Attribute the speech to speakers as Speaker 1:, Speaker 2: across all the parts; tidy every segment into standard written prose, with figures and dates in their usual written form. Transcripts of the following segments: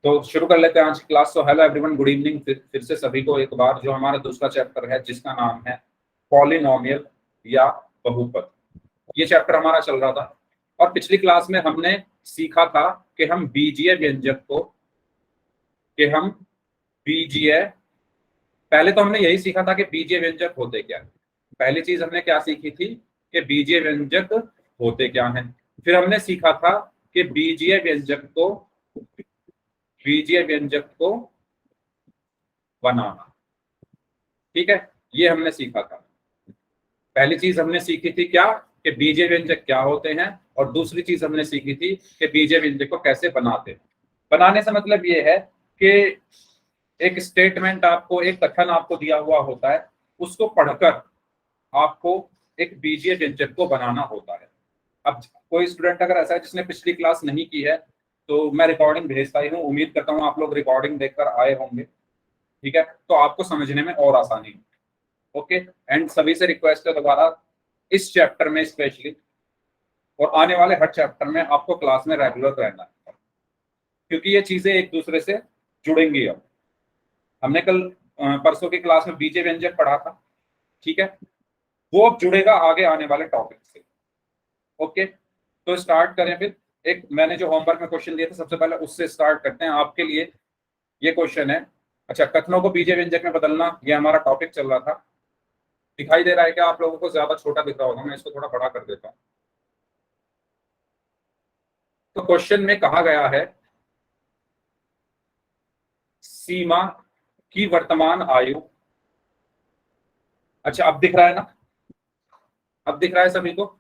Speaker 1: तो शुरू कर लेते हैं आज की क्लास। तो हेलो एवरीवन, गुड इवनिंग फिर से सभी को एक बार। जो हमारा दूसरा चैप्टर है जिसका नाम है पॉलिनोमियल या बहुपद, ये चैप्टर हमारा चल रहा था। और पिछली क्लास में हमने सीखा था कि हम बीजीय व्यंजक को बीजीय, पहले तो हमने यही सीखा था कि बीजीय व्यंजक होते क्या है। पहली चीज हमने क्या सीखी थी कि बीजीय व्यंजक होते क्या हैं। फिर हमने सीखा था कि बीजीय व्यंजक को बनाना। ठीक है, ये हमने सीखा था। पहली चीज हमने सीखी थी क्या, कि बीजीय व्यंजक क्या होते हैं, और दूसरी चीज हमने सीखी थी कि बीजीय व्यंजक को कैसे बनाते हैं। बनाने से मतलब ये है कि एक स्टेटमेंट आपको, एक कथन आपको दिया हुआ होता है, उसको पढ़कर आपको एक बीजीय व्यंजक को बनाना होता है। अब कोई स्टूडेंट अगर ऐसा है जिसने पिछली क्लास नहीं की है, तो मैं रिकॉर्डिंग भेजता ही हूँ। उम्मीद करता हूँ आप लोग रिकॉर्डिंग देखकर आए होंगे। ठीक है, तो आपको समझने में और आसानी हो। ओके, एंड सभी से रिक्वेस्ट है दोबारा, इस चैप्टर में स्पेशली और आने वाले हर चैप्टर में आपको क्लास में रेगुलर रहना है, क्योंकि ये चीजें एक दूसरे से जुड़ेंगी। अब हमने कल परसों की क्लास में बीजीय व्यंजक पढ़ा था, ठीक है, वो अब जुड़ेगा आगे आने वाले टॉपिक से। ओके, तो स्टार्ट करें फिर। एक मैंने जो होमवर्क में क्वेश्चन दिए थे, सबसे पहले उससे स्टार्ट करते हैं। आपके लिए ये क्वेश्चन है। अच्छा, कथनों को बीजीय व्यंजक में बदलना, ये हमारा टॉपिक चल रहा था। दिखाई दे रहा है क्या आप लोगों को? ज्यादा छोटा दिख रहा होगा, मैं इसको थोड़ा बड़ा कर देता हूँ। तो क्वेश्चन में कहा गया है सीमा की वर्तमान आयु। अच्छा, अब दिख रहा है ना? अब दिख रहा है सभी को?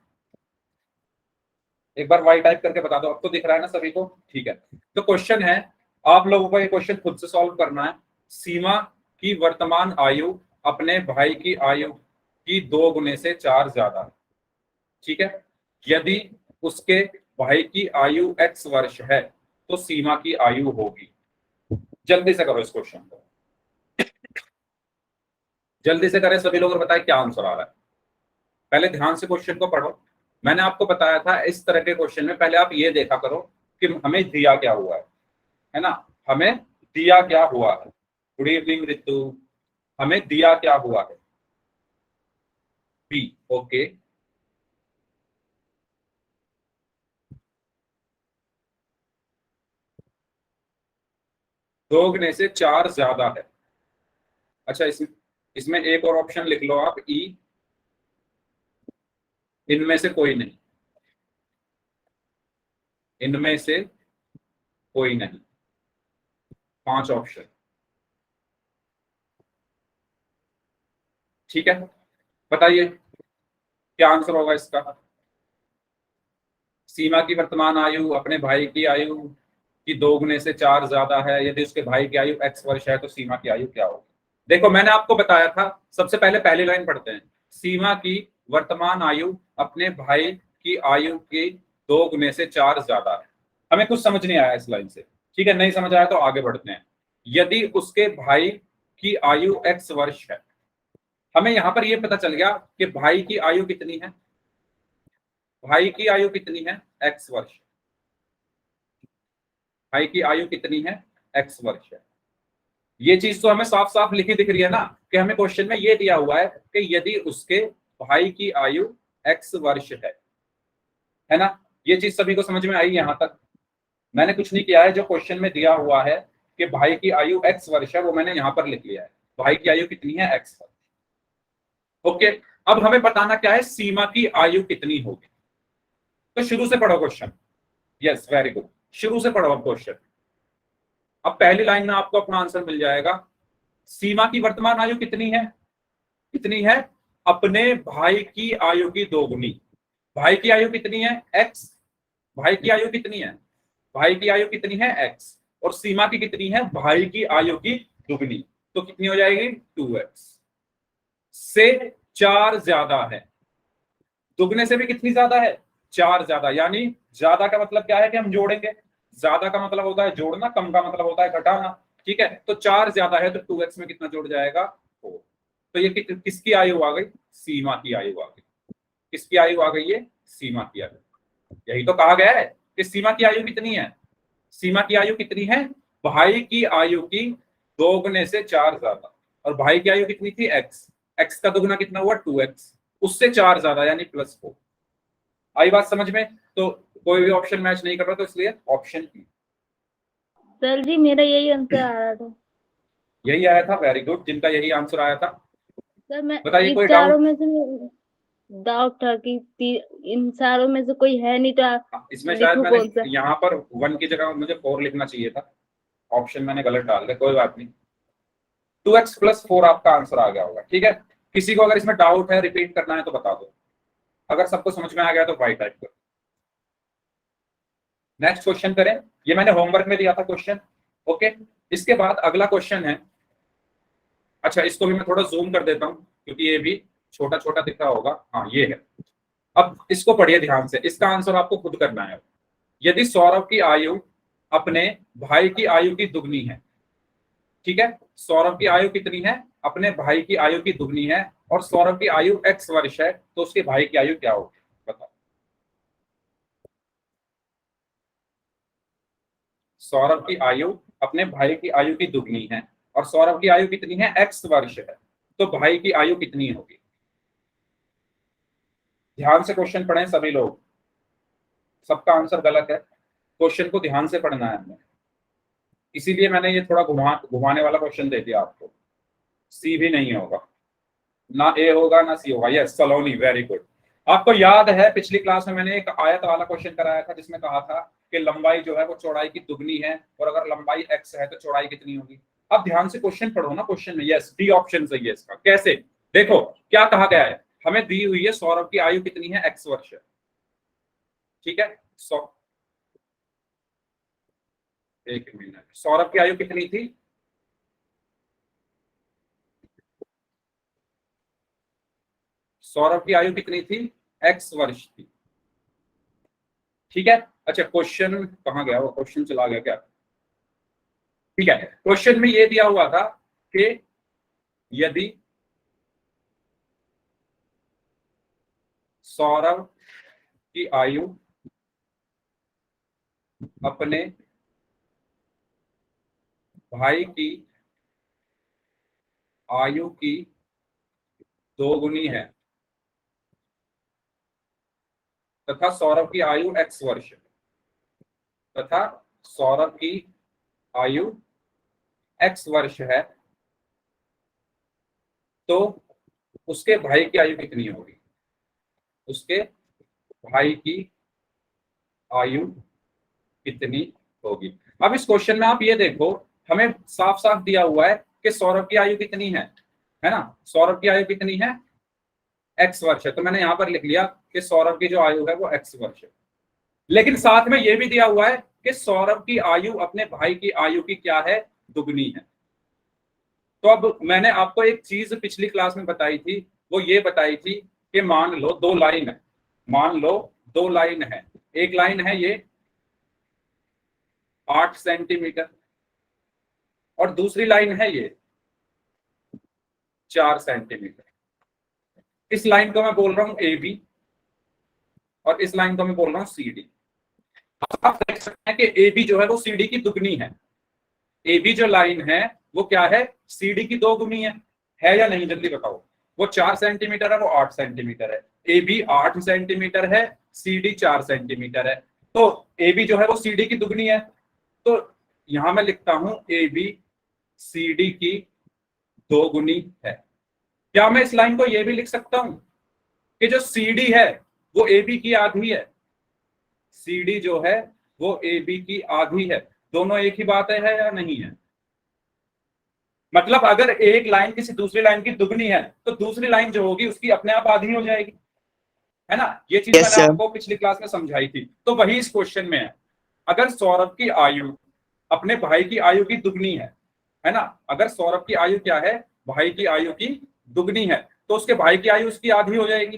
Speaker 1: एक बार वाई टाइप करके बता दो, अब तो दिख रहा है ना सभी को? ठीक है, तो क्वेश्चन है, आप लोगों को ये क्वेश्चन खुद से सॉल्व करना है। सीमा की वर्तमान आयु अपने भाई की आयु की 2 गुने से 4 ज्यादा है। ठीक है, यदि उसके भाई की आयु x वर्ष है तो सीमा की आयु होगी। जल्दी से करो इस क्वेश्चन को, जल्दी से करें सभी लोग और बताएं क्या आंसर आ रहा है। पहले ध्यान से क्वेश्चन को पढ़ो। मैंने आपको बताया था इस तरह के क्वेश्चन में पहले आप ये देखा करो कि हमें दिया क्या हुआ है ना? हमें दिया क्या हुआ है? Good evening Ritu. हमें दिया क्या हुआ है? बी। ओके, दोगुने से 4 ज्यादा है। अच्छा, इसमें एक और ऑप्शन लिख लो आप, ई। इनमें से कोई नहीं, इनमें से कोई नहीं। 5 ऑप्शन। ठीक है, बताइए क्या आंसर होगा इसका। सीमा की वर्तमान आयु अपने भाई की आयु की 2 गुने से 4 ज्यादा है, यदि उसके भाई की आयु x वर्ष है तो सीमा की आयु क्या होगी? देखो, मैंने आपको बताया था, सबसे पहले पहली लाइन पढ़ते हैं। सीमा की वर्तमान आयु अपने भाई की आयु की 2 गुने से 4 ज्यादा है। हमें कुछ समझ नहीं आया इस लाइन से। ठीक है, नहीं समझ आया तो आगे बढ़ते हैं। यदि उसके भाई की आयु x वर्ष है, हमें यहां पर यह पता चल गया कि भाई की आयु कितनी है। भाई की आयु कितनी है? x वर्ष। भाई की आयु कितनी है? x वर्ष है। ये चीज तो हमें साफ साफ लिखी दिख रही है ना, कि हमें क्वेश्चन में ये दिया हुआ है कि यदि उसके भाई की आयु x वर्ष है ना? ये चीज सभी को समझ में आई यहां तक? मैंने कुछ नहीं किया है, जो क्वेश्चन में दिया हुआ है कि भाई की आयु x वर्ष है, वो मैंने यहां पर लिख लिया है। भाई की आयु कितनी है? x वर्ष। ओके, अब हमें बताना क्या है, सीमा की आयु कितनी होगी। तो शुरू से पढ़ो क्वेश्चन। यस, वेरी गुड, शुरू से पढ़ो अब क्वेश्चन। अब पहली लाइन में आपको अपना आंसर मिल जाएगा। सीमा की वर्तमान आयु कितनी है? कितनी है? अपने भाई की आयु की 2 गुनी। भाई की आयु कितनी है? x। भाई की आयु कितनी है? भाई की आयु कितनी है? x। और सीमा की कितनी है? भाई की आयु की दुगनी। तो कितनी हो जाएगी? 2x से 4 ज्यादा है। दुगने से भी कितनी ज्यादा है? 4 ज्यादा। यानी ज्यादा का मतलब क्या है कि हम जोड़ेंगे। ज्यादा का मतलब होता है जोड़ना, कम का मतलब होता है घटाना। ठीक है, तो 4 ज्यादा है तो 2x में कितना जुड़ जाएगा? 4। तो ये किसकी आयु आ गई? सीमा की आयु आ गई। किसकी आयु आ गई? ये सीमा की आयु। यही तो कहा गया है कि सीमा की आयु कितनी है। सीमा की आयु कितनी है? भाई की आयु की दोगुने से 4 ज्यादा, और भाई की आयु कितनी थी एक्स, एक्स का दोगुना कितना हुआ 2x, उससे 4 ज्यादा यानी +4। आई बात समझ में? तो कोई भी ऑप्शन मैच नहीं कर रहा, तो इसलिए ऑप्शन ई।
Speaker 2: सर जी मेरा यही आंसर आ रहा था।
Speaker 1: यही आया था, वेरी गुड, जिनका यही आंसर आया था।
Speaker 2: सर मैं
Speaker 1: बताइए
Speaker 2: इन
Speaker 1: कोई
Speaker 2: चारों
Speaker 1: डाउट?
Speaker 2: में से डाउट था कि इन चारों में से कोई है नहीं,
Speaker 1: इसमें
Speaker 2: तो
Speaker 1: शायद
Speaker 2: लिखूं
Speaker 1: मैंने
Speaker 2: कौन सा?
Speaker 1: यहाँ पर 1 की जगह मुझे 4 लिखना चाहिए था, ऑप्शन मैंने गलत डाल दिया, कोई बात नहीं। 2x + 4 आपका आंसर आ गया होगा, ठीक है। किसी को अगर इसमें डाउट है, रिपीट करना है तो बता दो, अगर सबको समझ में आ गया तो वाई टाइप करो। नेक्स्ट क्वेश्चन करें, ये मैंने होमवर्क में दिया था क्वेश्चन, ओके। इसके बाद अगला क्वेश्चन है, अच्छा इसको भी मैं थोड़ा जूम कर देता हूं क्योंकि ये भी छोटा छोटा दिख रहा होगा, हाँ ये है। अब इसको पढ़िए ध्यान से, इसका आंसर आपको खुद करना है। यदि सौरभ की आयु अपने भाई की आयु की दुगनी है, ठीक है, सौरभ की आयु कितनी है, अपने भाई की आयु की दुगनी है, और सौरभ की आयु x वर्ष है, तो उसके भाई की आयु क्या होगी, बताओ। सौरभ की आयु अपने भाई की आयु की दुगनी है, और सौरभ की आयु कितनी है, x वर्ष है, तो भाई की आयु कितनी होगी? ध्यान से क्वेश्चन पढ़ें सभी लोग, सबका आंसर गलत है, क्वेश्चन को ध्यान से पढ़ना है हमें, इसीलिए मैंने ये थोड़ा घुमाने वाला क्वेश्चन दे दिया आपको। सी भी नहीं होगा, ना ए होगा ना सी होगा, यस सलोनी, वेरी गुड। आपको याद है पिछली क्लास में मैंने एक आयत वाला क्वेश्चन कराया था जिसमें कहा था कि लंबाई जो है वो चौड़ाई की दुगनी है, और अगर लंबाई x है तो चौड़ाई कितनी होगी। अब ध्यान से क्वेश्चन पढ़ो ना, क्वेश्चन में यस डी ऑप्शन सही है इसका। कैसे? देखो क्या कहा गया है, हमें दी हुई है सौरभ की आयु कितनी है, x वर्ष है, ठीक है। एक मिनट, सौरभ की आयु कितनी थी, सौरभ की आयु कितनी थी, x वर्ष थी, ठीक है। अच्छा क्वेश्चन कहाँ गया, वो क्वेश्चन चला गया क्या? ठीक है, क्वेश्चन में ये दिया हुआ था कि यदि सौरभ की आयु अपने भाई की आयु की दोगुनी है, तथा सौरभ की आयु x वर्ष है, तथा सौरभ की आयु x वर्ष है, तो उसके भाई की आयु कितनी होगी, उसके भाई की आयु कितनी होगी। अब इस क्वेश्चन में आप ये देखो, हमें साफ साफ दिया हुआ है कि सौरभ की आयु कितनी है ना, सौरभ की आयु कितनी है, x वर्ष है, तो मैंने यहां पर लिख लिया कि सौरभ की जो आयु है वो x वर्ष है। लेकिन साथ में यह भी दिया हुआ है कि सौरभ की आयु अपने भाई की आयु की क्या है, दुगनी है। तो अब मैंने आपको एक चीज पिछली क्लास में बताई थी, वो ये बताई थी कि मान लो दो लाइन है, मान लो दो लाइन है, एक लाइन है ये 8 सेंटीमीटर, और दूसरी लाइन है ये 4 सेंटीमीटर। इस लाइन को मैं बोल रहा हूं ए बी, और इस लाइन को मैं बोल रहा हूं सी डी। आप देख सकते हैं कि ए बी जो है वो सी डी की दुगनी है, ए बी जो लाइन है वो क्या है, सी डी की दो गुनी है या नहीं, जल्दी बताओ। वो 4 सेंटीमीटर है, वो 8 सेंटीमीटर है, ए बी 8 सेंटीमीटर है, सी डी 4 सेंटीमीटर है, तो ए बी जो है वो सी डी की दुगनी है। तो यहां मैं लिखता हूं ए बी सी डी की दो गुनी है। क्या मैं इस लाइन को ये भी लिख सकता हूं कि जो सी डी है वो ए बी की आधी है, सी डी जो है वो ए बी की आधी है, दोनों एक ही बात है या नहीं है? मतलब अगर एक लाइन किसी दूसरी लाइन की दुगनी है तो दूसरी लाइन जो होगी उसकी अपने आप आधी हो जाएगी, है ना। ये चीज
Speaker 3: यस
Speaker 1: मैंने
Speaker 3: सर।
Speaker 1: आपको पिछली क्लास में समझाई थी, तो वही इस क्वेश्चन में है। अगर सौरभ की आयु अपने भाई की आयु की दुगनी है ना, अगर सौरभ की आयु क्या है, भाई की आयु की दुगनी है, तो उसके भाई की आयु उसकी आधी हो जाएगी,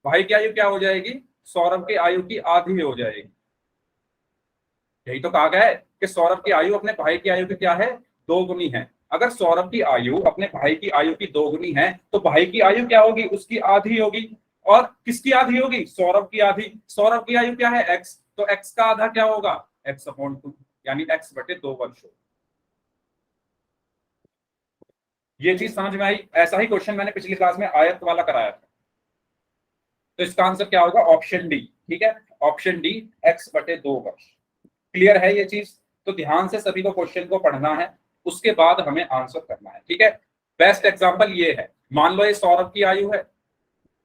Speaker 1: भाई की आयु क्या हो जाएगी, सौरभ की आयु की आधी हो जाएगी। यही तो कहा गया है कि सौरभ की आयु अपने भाई की आयु की क्या है, दो गुनी है। अगर सौरभ की आयु अपने भाई की आयु की दो गुनी है तो भाई की आयु क्या होगी, उसकी आधी होगी। और किसकी आधी होगी, सौरभ की आधी। सौरभ की आयु क्या है, x, तो x का आधा क्या होगा, x/2, यानी x/2 वर्ष। ये चीज समझ में आई? ऐसा ही क्वेश्चन मैंने पिछली क्लास में आयत वाला कराया था। तो इसका आंसर क्या होगा? Option D. ठीक है, ऑप्शन डी, x/2 वर्ष। क्लियर है ये चीज? तो ध्यान से सभी को क्वेश्चन को पढ़ना है, उसके बाद हमें आंसर करना है। ठीक है, बेस्ट एग्जांपल ये है, मान लो ये सौरभ की आयु है,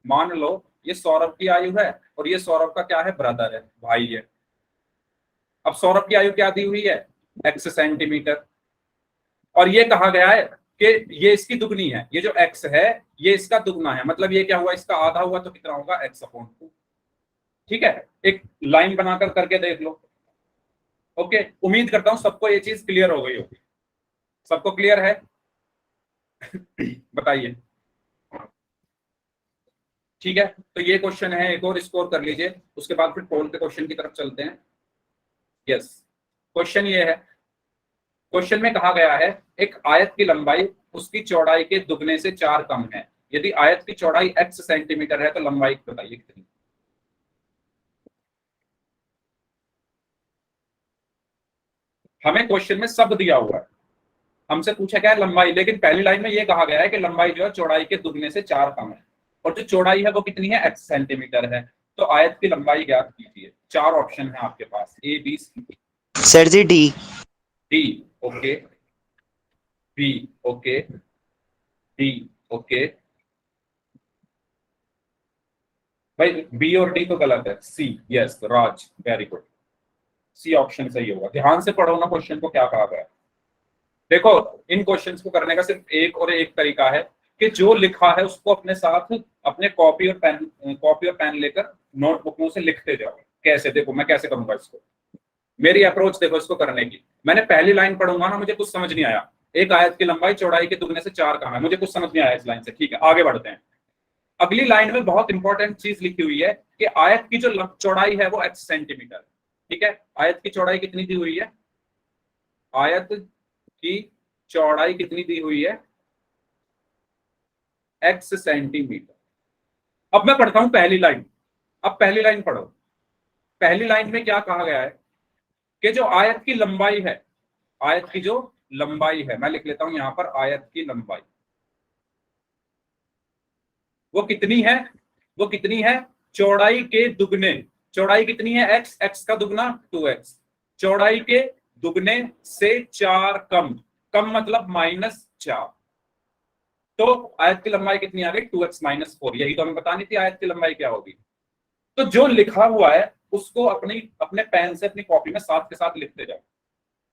Speaker 1: मान लो ये सौरभ की आयु है और ये सौरभ का क्या है? ब्रदर है, भाई है। अब सौरभ की आयु क्या दी हुई है? x सेंटीमीटर, और ये कहा गया है कि ये इसकी दुगनी है, ये जो x है ये इसका दुगना है, मतलब ये क्या हुआ? इसका आधा हुआ, तो कितना होगा? x/2। ठीक है, एक लाइन बनाकर करके देख लो। ओके, उम्मीद करता हूं सबको ये चीज क्लियर हो गई होगी। सबको क्लियर है? बताइए। ठीक है, तो ये क्वेश्चन है, एक और स्कोर कर लीजिए, उसके बाद फिर पोल के क्वेश्चन की तरफ चलते हैं। यस, क्वेश्चन ये है, क्वेश्चन में कहा गया है एक आयत की लंबाई उसकी चौड़ाई के दुगने से 4 कम है। यदि आयत की चौड़ाई x सेंटीमीटर है तो लंबाई बताइए कितनी? हमें क्वेश्चन में सब दिया हुआ है, हमसे पूछा गया है लंबाई, लेकिन पहली लाइन में ये कहा गया है कि लंबाई जो है चौड़ाई के दुगने से 4 कम है, और जो चौड़ाई है वो कितनी है? x सेंटीमीटर है। तो आयत की लंबाई ज्ञात कीजिए। 4 ऑप्शन है आपके पास, A B C।
Speaker 3: Sir G D.
Speaker 1: D okay, B okay, D okay. भाई बी और डी तो गलत है, सी। यस राज, वेरी गुड, सी ऑप्शन सही होगा। ध्यान से पढ़ो ना क्वेश्चन को, क्या कहा गया है। देखो, इन क्वेश्चंस को करने का सिर्फ एक और एक तरीका है कि जो लिखा है उसको अपने साथ, अपने कॉपी और पेन लेकर नोटबुकों से लिखते जाओ। कैसे? देखो मैं कैसे करूंगा इसको, मेरी अप्रोच देखो इसको करने की। मैंने पहली लाइन पढ़ूंगा ना, मुझे कुछ समझ नहीं आया, एक आयत की लंबाई चौड़ाई के दुगने से 4 कम है, मुझे कुछ समझ नहीं आया इस लाइन से। ठीक है, आगे बढ़ते हैं। अगली लाइन में बहुत इंपॉर्टेंट चीज लिखी हुई है कि आयत की जो चौड़ाई है वो x सेंटीमीटर। ठीक है, आयत की चौड़ाई कितनी दी हुई है? आयत की चौड़ाई कितनी दी हुई है? x centimetre. अब मैं पढ़ता हूं पहली लाइन। अब पहली लाइन पढ़ो। पहली लाइन में क्या कहा गया है कि जो आयत की लंबाई है, आयत की जो लंबाई है, मैं लिख लेता हूं यहां पर, आयत की लंबाई वो कितनी है? वो कितनी है? चौड़ाई के दुगने। चौड़ाई कितनी है? x, x का दुगना 2x। चौड़ाई के दुगने से 4 कम, कम मतलब -4। तो आयत की लंबाई कितनी आ गई? 2x - 4। यही तो हमें बतानी थी आयत की लंबाई क्या होगी। तो जो लिखा हुआ है उसको अपने पेन से अपनी कॉपी में साथ के साथ लिखते जाओ,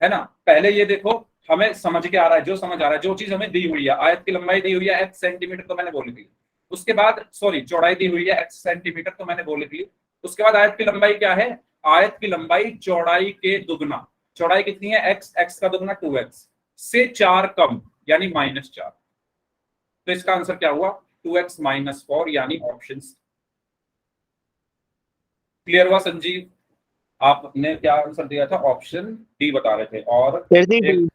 Speaker 1: है ना। पहले ये देखो, हमें समझ के आ रहा है, जो समझ आ रहा है, जो चीज हमें दी हुई है, आयत की लंबाई दी हुई है x सेंटीमीटर, तो मैंने बोली थी। उसके बाद सॉरी, चौड़ाई दी हुई है x सेंटीमीटर, तो मैंने बोली थी। उसके बाद आयत की लंबाई क्या है? आयत की लंबाई चौड़ाई के दुगना। चौड़ाई कितनी है? x, x का दुगना 2x से 4 कम, यानी -4। तो इसका आंसर क्या हुआ? 2x - 4, यानी ऑप्शन। क्लियर हुआ संजीव? आपने क्या आंसर दिया था? ऑप्शन डी बता रहे थे। और
Speaker 3: सर जी डी।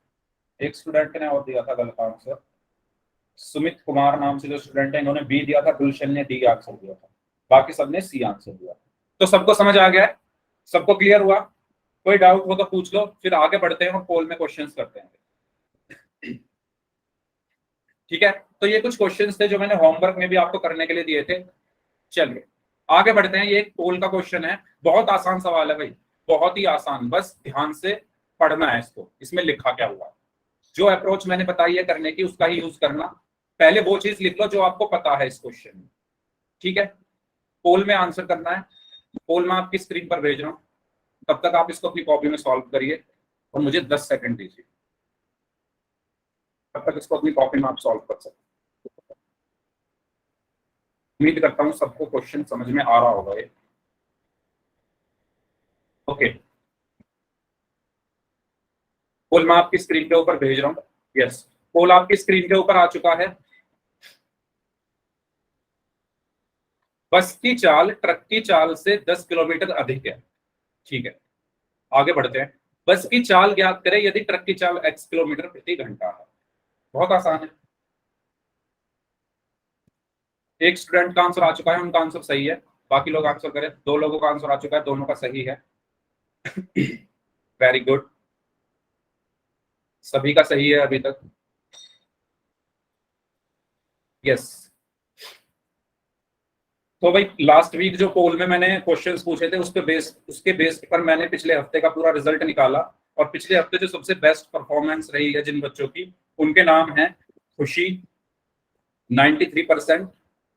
Speaker 1: एक स्टूडेंट ने और दिया था गलत आंसर, सुमित कुमार नाम से जो स्टूडेंट है, इन्होंने बी दिया था, गुलशन ने डी आंसर दिया था, बाकी सबने सी आंसर दिया। तो सबको समझ आ गया है? सबको क्लियर हुआ? कोई डाउट हो तो पूछ लो, फिर आगे बढ़ते हैं और पोल में क्वेश्चंस करते हैं। ठीक है, तो ये कुछ क्वेश्चंस थे जो मैंने होमवर्क में भी आपको करने के लिए दिए थे। चलिए आगे बढ़ते हैं। ये एक पोल का क्वेश्चन है, बहुत आसान सवाल है भाई, बहुत ही आसान, बस ध्यान से पढ़ना है इसको, इसमें लिखा क्या हुआ। जो अप्रोच मैंने बताई है करने की, उसका ही यूज करना। पहले वो चीज लिख लो जो आपको पता है इस क्वेश्चन में। ठीक है, पोल में आंसर करना है। पोल मैं आपकी स्क्रीन पर भेज रहा हूं, तब तक आप इसको अपनी कॉपी में सॉल्व करिए और मुझे 10 सेकंड दीजिए, तब तक इसको अपनी कॉपी में आप सॉल्व कर सकते। उम्मीद करता हूं सबको क्वेश्चन समझ में आ रहा होगा ये। ओके, पोल मैं आपकी स्क्रीन के ऊपर भेज रहा हूं। यस, पोल आपकी स्क्रीन के ऊपर आ चुका है। बस की चाल ट्रक की चाल से 10 किलोमीटर अधिक है। ठीक है, आगे बढ़ते हैं। बस की चाल ज्ञात करें यदि ट्रक की चाल x किलोमीटर प्रति घंटा है। बहुत आसान है। एक स्टूडेंट का आंसर आ चुका है, उनका आंसर सही है, बाकी लोग आंसर करें। 2 लोगों का आंसर आ चुका है, दोनों का सही है। वेरी गुड, सभी का सही है अभी तक। यस। तो भाई लास्ट वीक जो पोल में मैंने क्वेश्चंस पूछे थे उसके बेस पर मैंने पिछले हफ्ते का पूरा रिजल्ट निकाला, और पिछले हफ्ते जो सबसे बेस्ट परफॉर्मेंस रही है जिन बच्चों की, उनके नाम हैं खुशी 93%,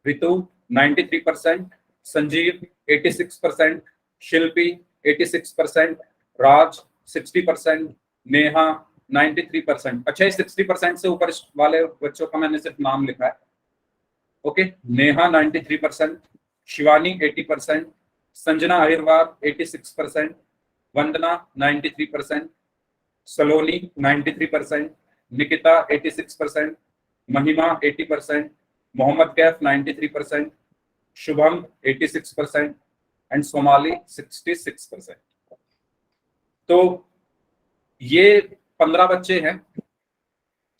Speaker 1: रितु 93%, संजीव 86%, शिल्पी 86%, राज 60%, नेहा 93%। अच्छा, इस 60% से ऊपर वाले बच्चों का मैंने सिर्फ नाम लिखा है। ओके, नेहा 93%, शिवानी 80%, संजना अहिरवार 86%, वंदना 93%, सलोनी 93%, निकिता 86%, महिमा 80%, मोहम्मद कैफ 93%, शुभम 86% एंड सोमाली 66%। तो ये 15 बच्चे हैं,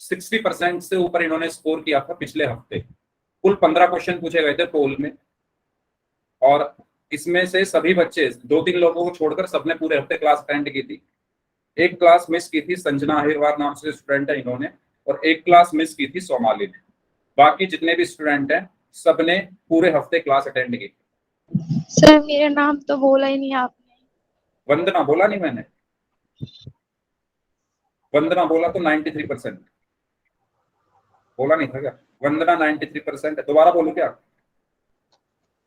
Speaker 1: 60% से ऊपर इन्होंने स्कोर किया था पिछले हफ्ते। कुल 15 क्वेश्चन पूछे गए थे पोल में, और इसमें से सभी बच्चे, 2-3 लोगों को छोड़कर सबने पूरे हफ्ते क्लास अटेंड की थी। एक क्लास मिस की थी संजना अहिरवार नाम से स्टूडेंट है इन्होंने, और एक क्लास मिस की थी सोमाली ने। बाकी जितने भी स्टूडेंट हैं सबने पूरे हफ्ते क्लास अटेंड की।
Speaker 3: सर मेरा नाम तो बोला ही नहीं आपने।
Speaker 1: वंदना बोला नहीं मैंने? वंदना बोला तो 93% बोला नहीं था क्या? वंदना 93% है। दोबारा बोलूं क्या?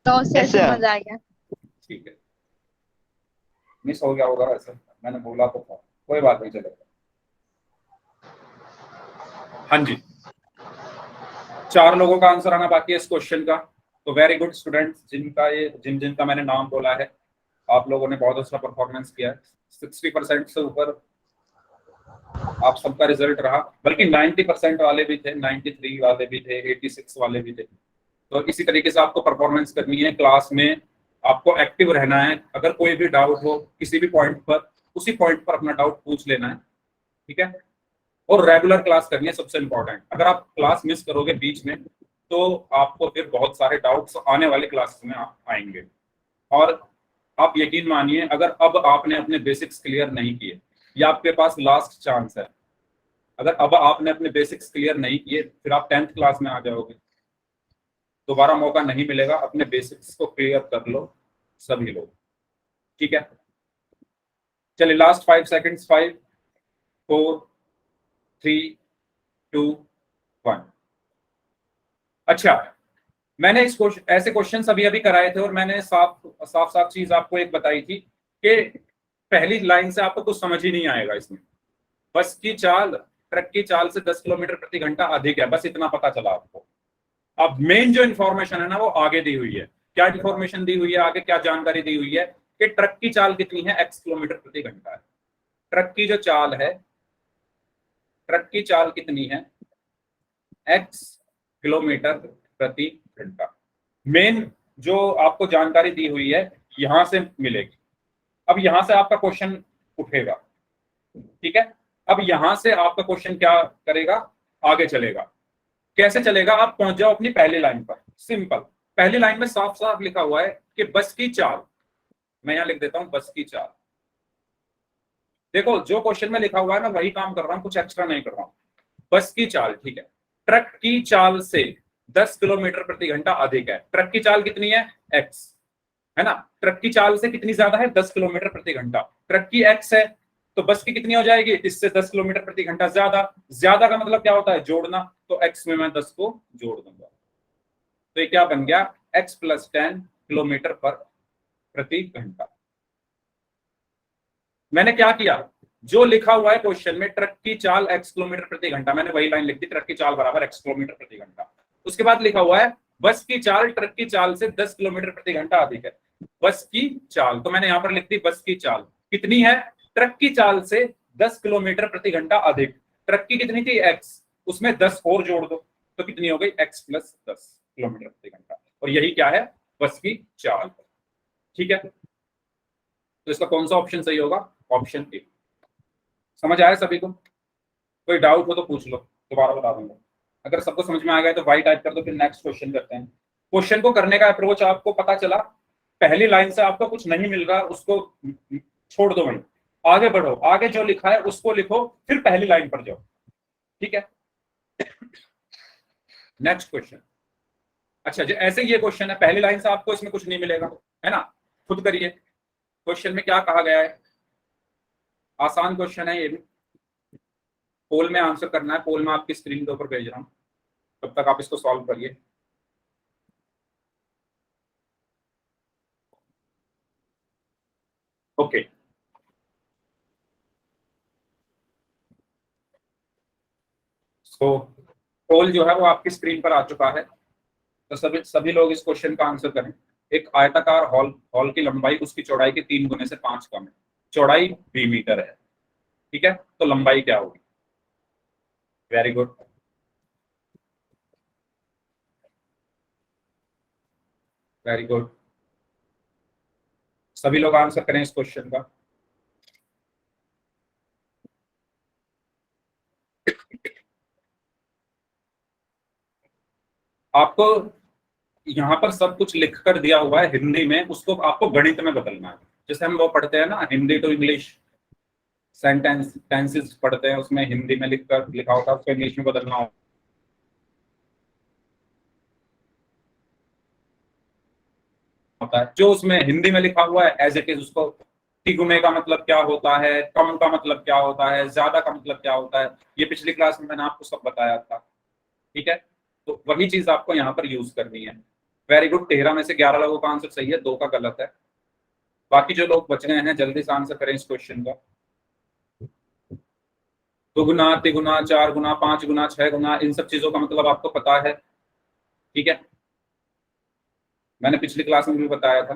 Speaker 3: तो से समझ आ गया।
Speaker 1: ठीक है, मिस हो गया होगा ऐसा, मैंने बोला तो था, कोई बात नहीं, चलेगा। हाँ जी, 4 लोगों का आंसर आना बाकी है इस क्वेश्चन का। तो वेरी गुड स्टूडेंट्स, जिनका मैंने नाम बोला है, आप लोगों ने बहुत अच्छा परफॉर्मेंस किया है। 60% से ऊपर आप सबका रिजल्ट रहा, बल्कि 90% वाले भी थे, 93 वाले भी थे, 86 वाले भी थे। तो इसी तरीके से आपको परफॉर्मेंस करनी है क्लास में, आपको एक्टिव रहना है। अगर कोई भी डाउट हो किसी भी पॉइंट पर, उसी पॉइंट पर अपना डाउट पूछ लेना है, ठीक है? और रेगुलर क्लास करनी है, सबसे इंपॉर्टेंट। अगर आप क्लास मिस करोगे बीच में तो आपको फिर बहुत सारे डाउट्स आने वाले क्लासेस में आएंगे। और आप यकीन मानिए, अगर अब आपने अपने बेसिक्स क्लियर नहीं किए, या आपके पास लास्ट चांस है, अगर अब आपने अपने बेसिक्स क्लियर नहीं किए, फिर आप 10th क्लास में आ जाओगे, दोबारा मौका नहीं मिलेगा। अपने बेसिक्स को क्लियर कर लो सभी लोग, ठीक है? चलिए लास्ट 5 सेकंड्स, 5 4 3 2 1। अच्छा, मैंने इस ऐसे क्वेश्चन अभी अभी कराए थे, और मैंने साफ चीज आपको एक बताई थी कि पहली लाइन से आपको कुछ समझ ही नहीं आएगा इसमें। बस की चाल ट्रक की चाल से 10 किलोमीटर प्रति घंटा अधिक है, बस इतना पता चला आपको। अब मेन जो इन्फॉर्मेशन है ना, वो आगे दी हुई है। क्या इन्फॉर्मेशन दी हुई है आगे, क्या जानकारी दी हुई है कि ट्रक की चाल कितनी है, x किलोमीटर प्रति घंटा है। ट्रक की जो चाल है, ट्रक की चाल कितनी है, x किलोमीटर प्रति घंटा। मेन जो आपको जानकारी दी हुई है यहां से मिलेगी। अब यहां से आपका क्वेश्चन उठेगा, ठीक है? अब यहां से आपका क्वेश्चन क्या करेगा, आगे चलेगा। कैसे चलेगा? आप पहुंच जाओ अपनी पहली लाइन पर। सिंपल, पहली लाइन में साफ साफ लिखा हुआ है कि बस की चाल, मैं यहां लिख देता हूं बस की चाल। देखो, जो क्वेश्चन में लिखा हुआ है ना वही काम कर रहा हूं, कुछ एक्स्ट्रा नहीं कर रहा हूं। बस की चाल, ठीक है? ट्रक की चाल से 10 किलोमीटर प्रति घंटा अधिक है। ट्रक की चाल कितनी है, x, है ना? ट्रक की चाल से कितनी ज्यादा है, 10 किलोमीटर प्रति घंटा। ट्रक की x है, तो बस की कितनी हो जाएगी, इससे 10 किलोमीटर प्रति घंटा ज्यादा। ज्यादा का मतलब क्या होता है, जोड़ना। तो x में मैं 10 को जोड़ दूंगा, तो ये क्या बन गया, x + 10 किलोमीटर प्रति घंटा। मैंने क्या किया, जो लिखा हुआ है क्वेश्चन में ट्रक की चाल x किलोमीटर प्रति घंटा, मैंने वही लाइन लिख दी, ट्रक की चाल बराबर x किलोमीटर प्रति घंटा। उसके बाद लिखा हुआ है बस की चाल ट्रक की चाल से 10 किलोमीटर प्रति घंटा अधिक है। बस की चाल, तो मैंने यहां पर लिख दी बस की चाल कितनी है, ट्रक की चाल से 10 किलोमीटर प्रति घंटा अधिक। ट्रक की कितनी थी, x, उसमें 10 और जोड़ दो, तो कितनी हो गई, x + 10 किलोमीटर प्रति घंटा। और यही क्या है, बस की चाल, ठीक है? तो इसका कौन सा ऑप्शन सही होगा, ऑप्शन ए। समझ आया सभी को? कोई डाउट हो तो पूछ लो, दोबारा बता दूंगा। अगर सबको समझ में आ गया तो वाई टाइप कर दो, फिर नेक्स्ट क्वेश्चन करते हैं। क्वेश्चन को करने का अप्रोच आपको पता चला, पहली लाइन से आपको कुछ नहीं मिल रहा, उसको छोड़ दो, वहीं आगे बढ़ो, आगे जो लिखा है उसको लिखो, फिर पहली लाइन पर जाओ, ठीक है? नेक्स्ट क्वेश्चन, अच्छा, जो ऐसे ये क्वेश्चन है, पहली लाइन से आपको इसमें कुछ नहीं मिलेगा, है ना, खुद करिए। क्वेश्चन में क्या कहा गया है, आसान क्वेश्चन है ये भी, पोल में आंसर करना है, पोल में आपकी स्क्रीन के ऊपर भेज रहा हूं, तब तक आप इसको सॉल्व करिए। ओके, सो पोल जो है वो आपकी स्क्रीन पर आ चुका है। तो सभी सभी लोग इस क्वेश्चन का आंसर करें। एक आयताकार हॉल, हॉल की लंबाई उसकी चौड़ाई के 3 गुने से 5 कम है, चौड़ाई 20 मीटर है, ठीक है, तो लंबाई क्या होगी? वेरी गुड, वेरी गुड, सभी लोग आंसर करें इस क्वेश्चन का। आपको यहाँ पर सब कुछ लिख कर दिया हुआ है हिंदी में, उसको आपको गणित में बदलना है। जैसे हम वो पढ़ते हैं ना, Hindi to English sentence, tenses पढ़ते हैं, उसमें हिंदी में लिखा होता है, उसको इंग्लिश में बदलना होता है। जो उसमें हिंदी में लिखा हुआ है एज इट इज, उसको तिगुने का मतलब क्या होता है, कम का मतलब क्या होता है, ज्यादा का मतलब क्या होता है, ये पिछली क्लास में मैंने आपको सब बताया था, ठीक है। तो वही चीज आपको यहाँ पर यूज करनी है। वेरी गुड, 13 में से 11 लोगों का आंसर सही है, 2 का गलत है। बाकी जो लोग बच गए हैं जल्दी से आंसर करें इस क्वेश्चन का। दुगुना, तिगुना, 4 गुना, 5 गुना, 6 गुना, इन सब चीजों का मतलब आपको पता है, ठीक है, मैंने पिछली क्लास में भी बताया था।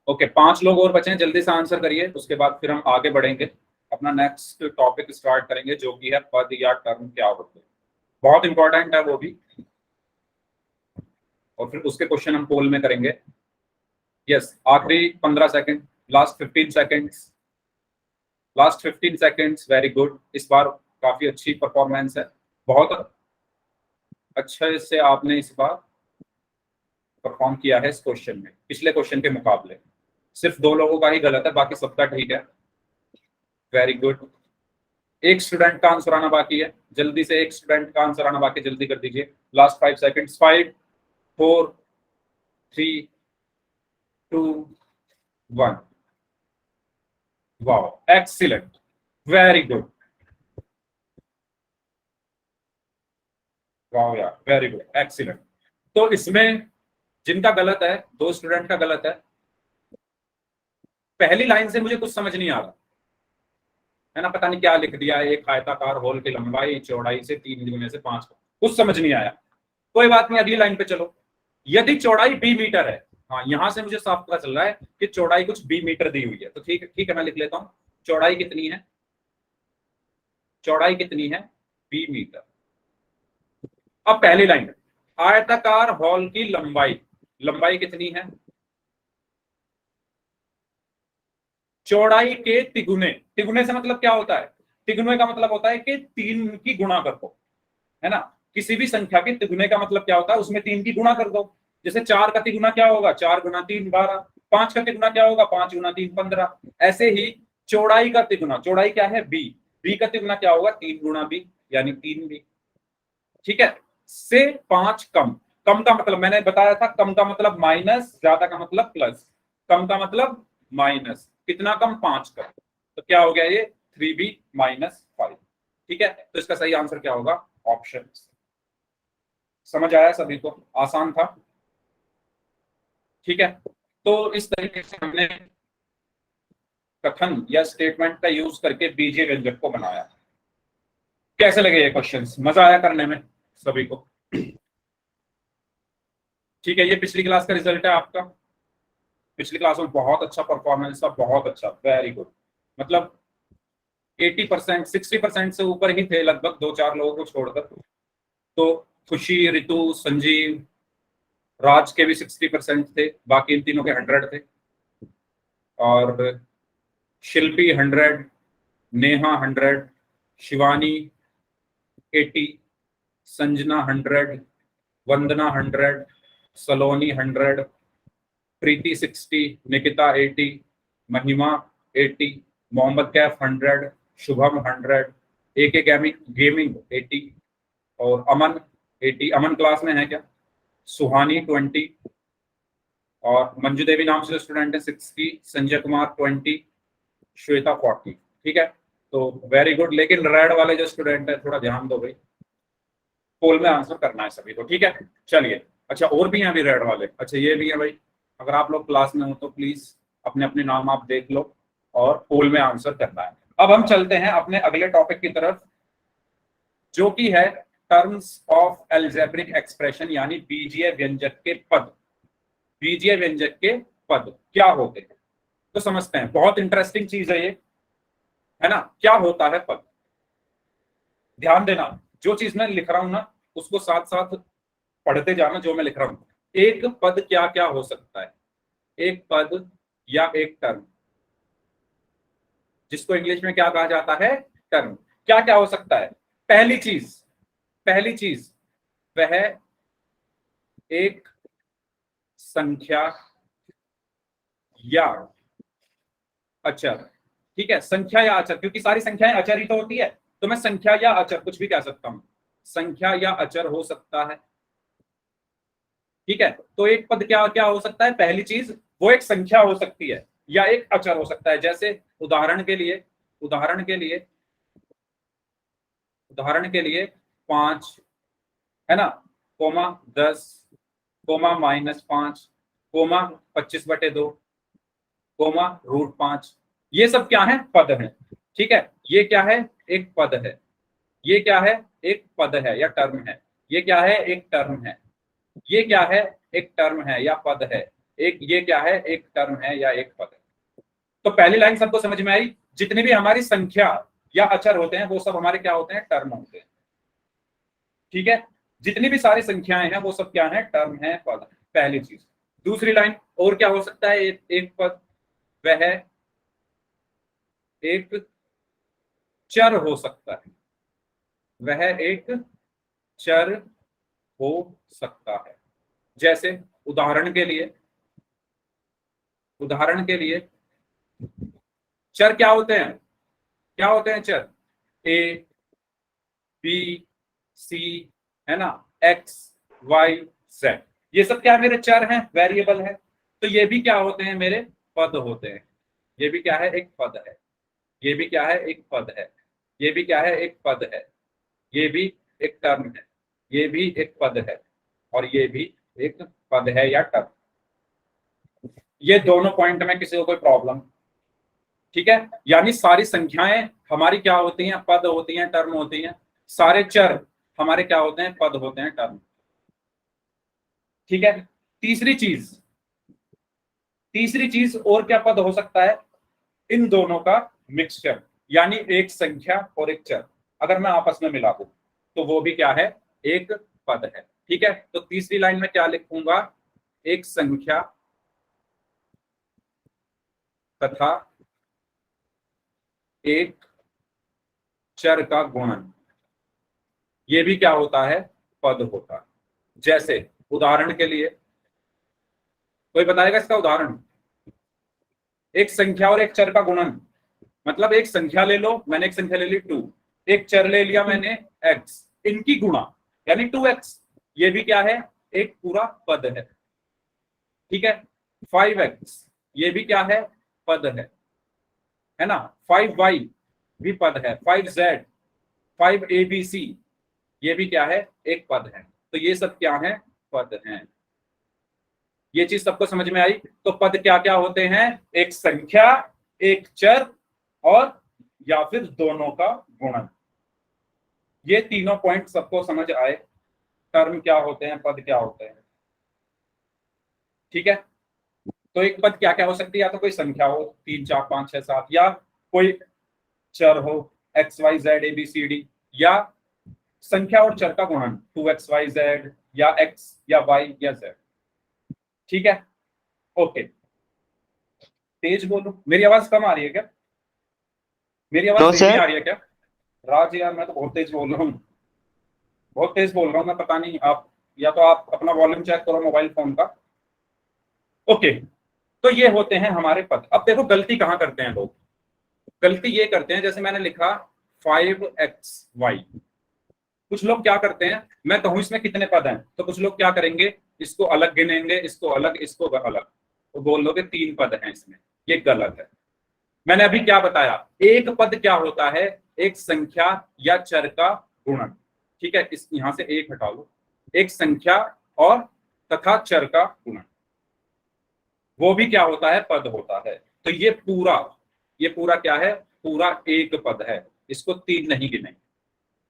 Speaker 1: ओके, 5 लोग और बचे हैं, जल्दी से आंसर करिए, उसके बाद फिर हम आगे बढ़ेंगे, अपना नेक्स्ट टॉपिक स्टार्ट करेंगे जो कि है पद या टर्म क्या होते हैं। बहुत इंपॉर्टेंट है वो भी, और फिर उसके क्वेश्चन हम पोल में करेंगे। यस, आखिरी 15 second, last 15 seconds, last 15 seconds, very good. इस बार काफी अच्छी परफॉर्मेंस है, बहुत अच्छे से आपने इस बार परफॉर्म किया है इस क्वेश्चन में, पिछले क्वेश्चन के मुकाबले। सिर्फ 2 लोगों का ही गलत है, बाकी सबका ठीक है, वेरी गुड। एक स्टूडेंट का आंसर आना बाकी है, जल्दी से एक स्टूडेंट का आंसर आना बाकी, जल्दी कर दीजिए, last 5 seconds, 5 4 3 2 1। Wow, excellent, very good, wow यार, वेरी गुड, एक्सीलेंट। तो इसमें जिनका गलत है, 2 स्टूडेंट का गलत है, पहली लाइन से मुझे कुछ समझ नहीं आ रहा है ना, पता नहीं क्या लिख दिया है, एक आयताकार होल की लंबाई चौड़ाई से 3 गुने से 5, कुछ समझ नहीं आया। कोई बात नहीं, अगली लाइन पे चलो। यदि चौड़ाई 20 मीटर है, हाँ यहां से मुझे साफ पता चल रहा है कि चौड़ाई कुछ 20 मीटर दी हुई है, तो ठीक है, ठीक है, मैं लिख लेता हूं, चौड़ाई कितनी है, चौड़ाई कितनी है, 20 मीटर। अब पहली लाइन, आयताकार हॉल की लंबाई, लंबाई कितनी है, चौड़ाई के तिगुने, तिगुने से मतलब क्या होता है, तिगुने का मतलब होता है कि 3 की गुणा कर दो, है ना, किसी भी संख्या के तिगुने का मतलब क्या होता है, उसमें 3 की गुणा कर दो। जैसे 4 का तिगुना क्या होगा, 4 गुना 3 12, 5 का तिगुना क्या होगा, 5 गुना 3 15। ऐसे ही चौड़ाई का तिगुना, चौड़ाई क्या है, बी, बी का तिगुना क्या होगा, 3 गुना बी, यानी 3 बी, ठीक है, से 5 कम। कम का मतलब मैंने बताया था, कम का मतलब माइनस, ज्यादा का मतलब प्लस, कम का मतलब माइनस, कितना कम, 5 कम, तो क्या हो गया ये, 3b माइनस 5, ठीक है। तो इसका सही आंसर क्या होगा, ऑप्शन। समझ आया सभी को, आसान था, ठीक है। तो इस तरीके से हमने कथन या स्टेटमेंट का यूज करके बीजीय व्यंजक को बनाया। कैसे लगे ये क्वेश्चंस, मजा आया करने में सभी को? ठीक है, ये पिछली क्लास का रिजल्ट है आपका, पिछली क्लास में बहुत अच्छा परफॉर्मेंस था, बहुत अच्छा, वेरी गुड, मतलब 80%, 60% से ऊपर ही थे लगभग, 2-4 लोगों को छोड़कर। तो खुशी, ऋतु, संजीव, राज के भी 60% थे, बाकी इन तीनों के 100 थे, और शिल्पी 100, नेहा 100, शिवानी 80, संजना 100, वंदना 100, सलोनी 100, प्रीति 60, निकिता 80, महिमा 80, मोहम्मद कैफ 100, शुभम 100, AK गेमिंग 80 और अमन 80, अमन क्लास में है क्या? सुहानी 20 और मंजू देवी नाम से स्टूडेंट है 60, संजय कुमार 20, श्वेता 40। ठीक है, तो वेरी गुड। लेकिन रेड वाले जो स्टूडेंट है थोड़ा ध्यान दो भाई, पोल में आंसर करना है सभी को। ठीक है, चलिए। अच्छा, और भी हैं अभी रेड वाले? अच्छा, ये भी है भाई। अगर आप लोग क्लास में हो तो प्लीज अपने अपने नाम आप देख लो और पोल में आंसर करना है। अब हम चलते हैं अपने अगले टॉपिक की तरफ, जो कि है टर्म्स ऑफ एल्जेब्रिक एक्सप्रेशन, यानी बीजीय व्यंजक के पद। बीजीय व्यंजक के पद क्या होते हैं तो समझते हैं। बहुत इंटरेस्टिंग चीज है ये, है ना। क्या होता है पद? ध्यान देना, जो चीज मैं लिख रहा हूं ना उसको साथ साथ पढ़ते जाना जो मैं लिख रहा हूं। एक पद क्या क्या हो सकता है? एक पद या एक टर्म, जिसको इंग्लिश में क्या कहा जाता है? टर्म। क्या क्या हो सकता है? पहली चीज वह एक संख्या या अचर। ठीक है, संख्या या अचर, क्योंकि सारी संख्याएं अचर ही तो होती है, तो मैं संख्या या अचर कुछ भी कह सकता हूं। संख्या या अचर हो सकता है। ठीक है, तो एक पद क्या क्या हो सकता है? पहली चीज वो एक संख्या हो सकती है या एक अचर हो सकता है। जैसे उदाहरण के लिए 5, है ना, कोमा 10, कोमा -5, कोमा 25/2, कोमा √5। ये सब क्या है? पद है। ठीक है, ये क्या है? एक पद है। ये क्या है? एक पद है या टर्म है। ये क्या है? एक टर्म है। ये क्या है? एक टर्म है या पद है। ये क्या है? एक टर्म है या एक पद है। तो पहली लाइन सबको समझ में आई? जितनी भी हमारी संख्या या अचर होते हैं वो सब हमारे क्या होते हैं? टर्म होते हैं। ठीक है, जितनी भी सारी संख्याएं हैं वो सब क्या है? टर्म है, पद है। पहली चीज। दूसरी लाइन, और क्या हो सकता है? एक पद वह एक चर हो सकता है। वह एक चर हो सकता है। जैसे उदाहरण के लिए चर क्या होते हैं? क्या होते हैं चर? A, B, C, है ना, X, Y, Z। ये सब क्या मेरे चर हैं, वेरिएबल है। तो ये भी क्या होते हैं? मेरे पद होते हैं। ये भी क्या है? एक पद है। ये भी क्या है? एक पद है। ये भी क्या है? एक पद है। ये भी एक टर्म है। ये भी एक पद है और ये भी एक पद है या टर्म। ये दोनों पॉइंट में किसी को कोई प्रॉब्लम? ठीक है, यानी सारी संख्याएं हमारी क्या होती हैं? पद होती हैं, टर्म होती हैं। सारे चर हमारे क्या होते हैं? पद होते हैं, टर्म। ठीक है, तीसरी चीज और क्या पद हो सकता है? इन दोनों का मिक्सचर, यानी एक संख्या और एक चर अगर मैं आपस में मिला दूं तो वो भी क्या है? एक पद है। ठीक है, तो तीसरी लाइन में क्या लिखूंगा? एक संख्या तथा एक चर का गुणन, ये भी क्या होता है? पद होता है। जैसे उदाहरण के लिए, कोई बताएगा इसका उदाहरण? एक संख्या और एक चर का गुणन मतलब एक संख्या ले लो, मैंने एक संख्या ले ली 2, एक चर ले लिया मैंने x, इनकी गुणा यानी 2x। ये भी क्या है? एक पूरा पद है। ठीक है, 5x ये भी क्या है? पद है ना। 5y भी पद है। 5z, 5abc ये भी क्या है? एक पद है। तो ये सब क्या है? पद हैं। ये चीज सबको समझ में आई? तो पद क्या क्या होते हैं? एक संख्या, एक चर और या फिर दोनों का गुणन। ये तीनों पॉइंट सबको समझ आए? टर्म क्या होते हैं, पद क्या होते हैं। ठीक है, तो एक पद क्या क्या हो सकती है? या तो कोई संख्या हो 3, 4, 5, 6, 7, या कोई चर हो XYZ ABCD, या संख्या और चर का गुणन 2XYZ या X या Y या Z। ठीक है, ओके। तेज बोलो, मेरी आवाज कम आ रही है क्या? मेरी आवाज धीमी आ रही है क्या? राज यार, मैं तो बहुत तेज बोल रहा हूँ, बहुत तेज बोल रहा हूँ मैं। पता नहीं, आप या तो आप अपना वॉल्यूम चेक करो मोबाइल फोन का। ओके, तो ये होते हैं हमारे पद। अब देखो गलती कहाँ करते हैं लोग? गलती ये करते हैं, जैसे मैंने लिखा 5xy। कुछ लोग क्या करते हैं, मैं कहूं इसमें कितने पद हैं तो कुछ लोग क्या करेंगे, इसको अलग गिनेंगे, इसको अलग, इसको अलग, तो बोल लोगे 3 पद हैं इसमें। ये गलत है। मैंने अभी क्या बताया, एक पद क्या होता है, एक संख्या या चर का गुणन। ठीक है, इस यहां से एक हटा लो, एक संख्या और तथा चर का गुणन, वो भी क्या होता है, पद होता है। तो ये पूरा क्या है, पूरा एक पद है, इसको 3 नहीं गिनेंगे।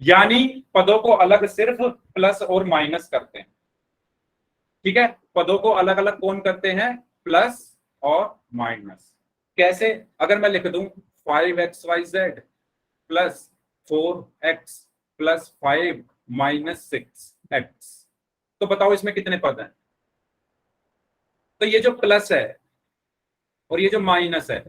Speaker 1: यानी पदों को अलग सिर्फ प्लस और माइनस करते हैं। ठीक है, पदों को अलग अलग कौन करते हैं, प्लस और माइनस। कैसे, अगर मैं लिख दूं 5xyz plus 4x plus 5 minus 6x, तो बताओ इसमें कितने पद हैं। तो ये जो प्लस है और ये जो माइनस है,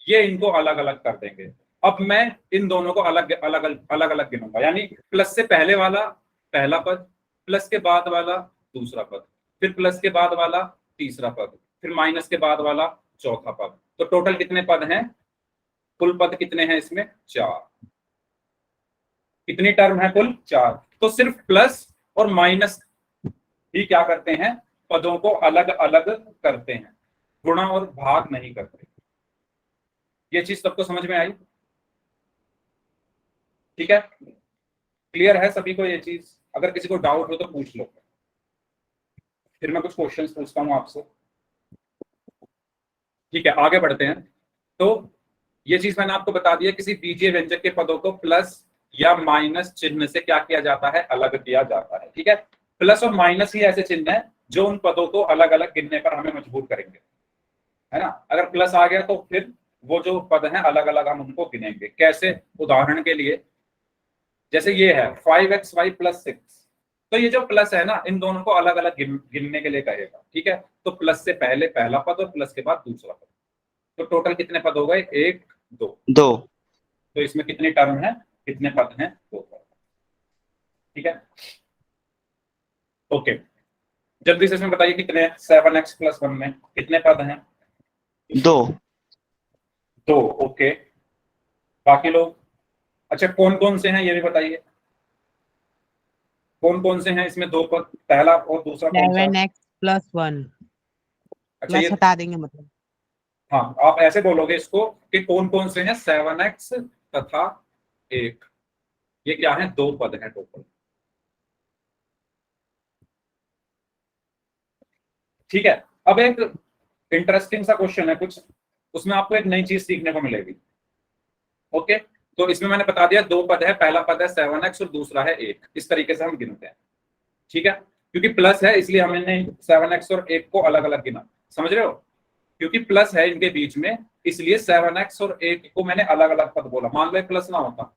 Speaker 1: ये इनको अलग अलग कर देंगे। अब मैं इन दोनों को अलग अलग गिनूंगा, यानी प्लस से पहले वाला पहला पद, प्लस के बाद वाला दूसरा पद, फिर प्लस के बाद वाला तीसरा पद, फिर माइनस के बाद वाला चौथा पद। तो टोटल कितने पद हैं, कुल पद कितने हैं इसमें, 4। कितनी टर्म है, कुल 4। तो सिर्फ प्लस और माइनस ही क्या करते हैं, पदों को अलग अलग करते हैं, गुणा और भाग नहीं करते। ये चीज सबको समझ में आई। ठीक है, क्लियर है सभी को ये चीज। अगर किसी को डाउट हो तो पूछ लो, फिर मैं कुछ क्वेश्चंस पूछता हूं आपसे। ठीक है, आगे बढ़ते हैं। तो ये चीज मैंने आपको बता दिया, किसी बीजीय व्यंजक के पदों को प्लस या माइनस चिन्ह से क्या किया जाता है, अलग किया जाता है। ठीक है, प्लस और माइनस ही ऐसे चिन्ह है जो उन पदों को अलग अलग गिनने पर हमें मजबूर करेंगे, है ना। अगर प्लस आ गया तो फिर वो जो पद हैं अलग अलग हम उनको गिनेंगे। कैसे, उदाहरण के लिए जैसे ये है 5xy प्लस 6, तो ये जो प्लस है ना, इन दोनों को अलग अलग गिनने के लिए कहेगा। ठीक है, तो प्लस से पहले पहला पद और प्लस के बाद दूसरा पद, तो टोटल कितने पद हो गए, 1 2। तो इसमें कितनी टर्म है, कितने पद हैं, 2 पद। ठीक है, ओके, जल्दी से इसमें बताइए कितने, 7x प्लस 1 में कितने पद हैं,
Speaker 4: 2।
Speaker 1: ओके, बाकी लोग, अच्छा कौन कौन से हैं ये भी बताइए, कौन कौन से हैं इसमें 2 पद, पहला और दूसरा कौन सा।
Speaker 5: 7x प्लस 1,
Speaker 1: अच्छा
Speaker 5: प्लस
Speaker 1: ये,
Speaker 5: हटा देंगे मतलब।
Speaker 1: हाँ आप ऐसे बोलोगे इसको कि कौन कौन से हैं, 7x तथा 1, ये क्या है, 2 पद हैं टोटल। ठीक है, अब एक इंटरेस्टिंग सा क्वेश्चन है कुछ, उसमें आपको एक नई चीज सीखने को मिलेगी। ओके, तो इसमें मैंने बता दिया 2 पद है, पहला पद है 7x और दूसरा है 1, इस तरीके से हम गिनते हैं। ठीक है, क्योंकि प्लस है इसलिए हमने 7x और 1 को अलग अलग गिना, समझ रहे हो, क्योंकि प्लस है इनके बीच में, इसलिए 7x और 1 को मैंने अलग अलग पद बोला। मान लो प्लस ना होता,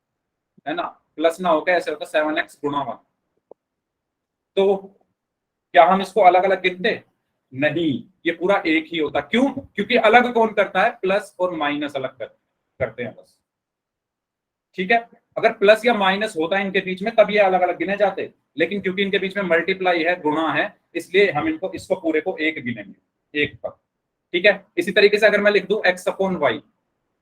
Speaker 1: है ना, प्लस ना होकर ऐसे होता 7x गुणा 1, तो क्या हम इसको अलग अलग गिनते, नहीं, ये पूरा एक ही होता। क्यों, क्योंकि अलग कौन करता है, प्लस और माइनस अलग करते हैं बस। ठीक है, अगर प्लस या माइनस होता है इनके बीच में तब ये अलग अलग गिने जाते, लेकिन क्योंकि इनके बीच में मल्टीप्लाई है, गुणा है, इसलिए हम इसको पूरे को एक गिनेंगे, एक पद। ठीक है, इसी तरीके से अगर मैं लिख दूं x अपॉन y,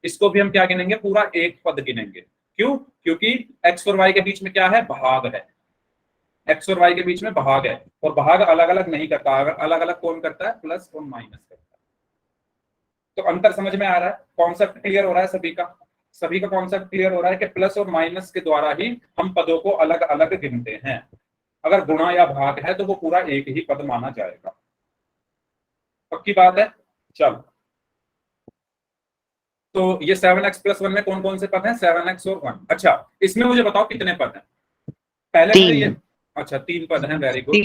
Speaker 1: इसको भी हम क्या गिनेंगे, पूरा एक पद गिनेंगे। क्यों, क्योंकि x और y के बीच में क्या है, भाग है, x और y के बीच में भाग है, और भाग अलग अलग नहीं करता, अगर अलग अलग कौन करता है, प्लस और माइनस करता है। तो अंतर समझ में आ रहा है, कॉन्सेप्ट क्लियर हो रहा है सभी का कॉन्सेप्ट क्लियर हो रहा है कि प्लस और माइनस के द्वारा ही हम पदों को अलग अलग गिनते हैं। अगर गुणा या भाग है तो वो पूरा एक ही पद माना जाएगा। पक्की बात है, चलो, तो ये 7x प्लस 1 में कौन कौन से पद हैं, 7x और 1। अच्छा, इसमें मुझे बताओ कितने पद हैं, पहले मुझे ये, अच्छा 3 पद हैं, वेरी गुड,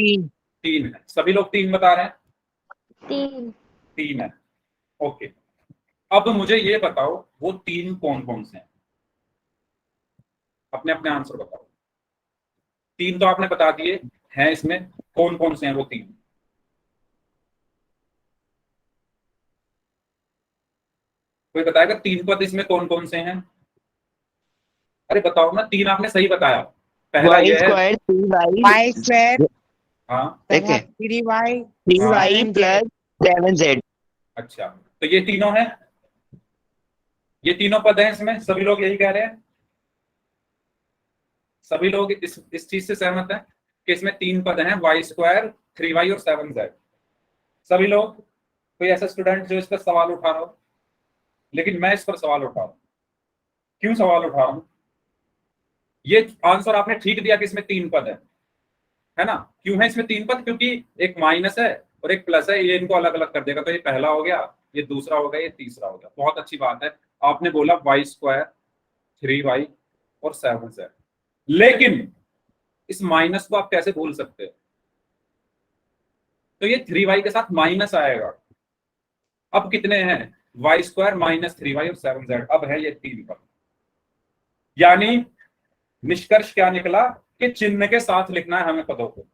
Speaker 1: 3 है, सभी लोग 3 बता रहे हैं, 3 है, ओके। अब मुझे ये बताओ वो 3 कौन कौन से हैं, अपने अपने आंसर बताओ। 3 तो आपने बता दिए हैं, इसमें कौन कौन से हैं वो 3, कोई बताएगा 3 पद इसमें कौन कौन से हैं, अरे बताओ ना, 3 आपने सही बताया, पहला ये है
Speaker 5: y स्क्वायर,
Speaker 1: हाँ,
Speaker 5: 3y
Speaker 4: प्लस 7z।
Speaker 1: अच्छा, तो ये तीनों हैं, ये तीनों पद हैं इसमें, सभी लोग यही कह रहे हैं। सभी लोग इस चीज से सहमत हैं कि इसमें 3 पद हैं, y², 3y और 7z। सभी लोग, कोई ऐसा स्टूडेंट जो इस पर सवाल उठा रहा हो? लेकिन मैं इस पर सवाल उठा रहा हूं। क्यों सवाल उठा रहा हूं? ये आंसर आपने ठीक दिया कि इसमें 3 पद है ना? क्यों है इसमें 3 पद? क्योंकि एक माइनस है और एक प्लस है, ये इनको अलग अलग कर देगा। तो ये पहला हो गया, ये दूसरा हो गया, ये तीसरा हो गया। बहुत अच्छी बात है, आपने बोला y², 3y और 7z। लेकिन इस माइनस को आप कैसे भूल सकते हैं? तो ये 3y के साथ माइनस आएगा। अब कितने हैं? y² माइनस 3y और 7z। अब है ये 3 पद। यानी निष्कर्ष क्या निकला कि चिन्ह के साथ लिखना है हमें पदों को।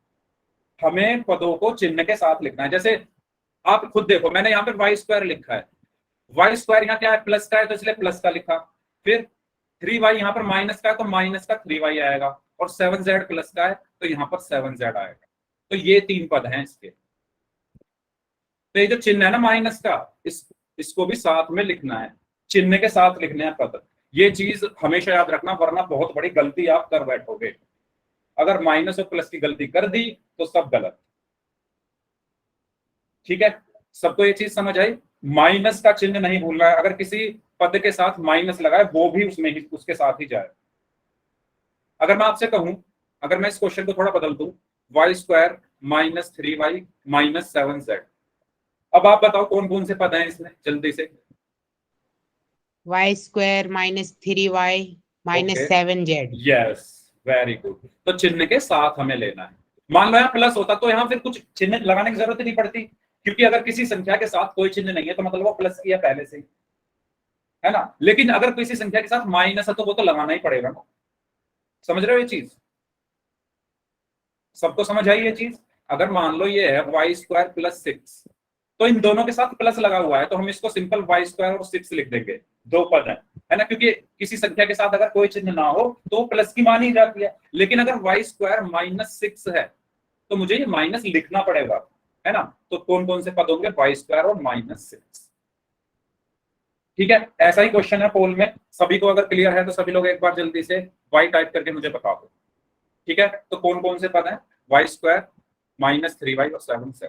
Speaker 1: हमें पदों को चिन्ह के साथ लिखना है। जैसे आप खुद देखो, मैंने यहाँ पे y² लिखा है। y² यहाँ क्या है? प्लस का है, तो इसलिए प्लस का लिखा। फिर 3y यहाँ पर माइनस का है, तो माइनस का 3y आएगा। और 7z प्लस का है, तो यहाँ पर 7z आएगा। तो ये 3 पद हैं इसके। तो ये जो चिन्ह है ना माइनस का, इसको भी साथ में लिखना है, चिन्ह के साथ लिखने हैं पद। ये चीज हमेशा याद रखना, वरना बहुत बड़ी गलती आप कर बैठोगे। अगर माइनस और प्लस की गलती कर दी तो सब गलत। ठीक है, सबको ये चीज समझ आई? माइनस का चिन्ह नहीं भूलना है। अगर किसी पद के साथ माइनस लगाए, वो भी उसमें ही, उसके साथ ही जाए। अगर मैं आपसे कहूं, अगर मैं इस क्वेश्चन को थोड़ा बदल दूं, y² minus 3y minus 7z, अब आप बताओ कौन कौन से पद हैं इसमें, जल्दी से।
Speaker 5: y² minus 3y minus
Speaker 1: Okay.
Speaker 5: 7z।
Speaker 1: Yes, very good. तो चिन्ह के साथ हमें लेना है। मान लो यहाँ प्लस होता तो यहाँ फिर कुछ चिन्ह लगाने की जरूरत ही नहीं पड़ती, क्योंकि अगर किसी संख्या के साथ कोई चिन्ह नहीं है तो मतलब वो प्लस किया पहले से, है ना? लेकिन अगर किसी संख्या के साथ माइनस है तो वो तो लगाना ही पड़ेगा ना। समझ रहे हो ये चीज? सबको समझ आई ये चीज? अगर मान लो ये है y² प्लस 6, तो इन दोनों के साथ प्लस लगा हुआ है, तो हम इसको सिंपल y² और 6 लिख देंगे। 2 पद है ना? क्योंकि किसी संख्या के साथ अगर कोई चिन्ह ना हो तो प्लस की मानी जाती है। लेकिन अगर y² माइनस 6 है तो मुझे ये माइनस लिखना पड़ेगा, है ना? तो कौन कौन से पद होंगे? y² और माइनस 6। ठीक है, ऐसा ही क्वेश्चन है पोल में। सभी को अगर क्लियर है तो सभी लोग एक बार जल्दी से y टाइप करके मुझे बता दो। ठीक है, तो कौन कौन से पद हैं? y² माइनस 3y और 7z।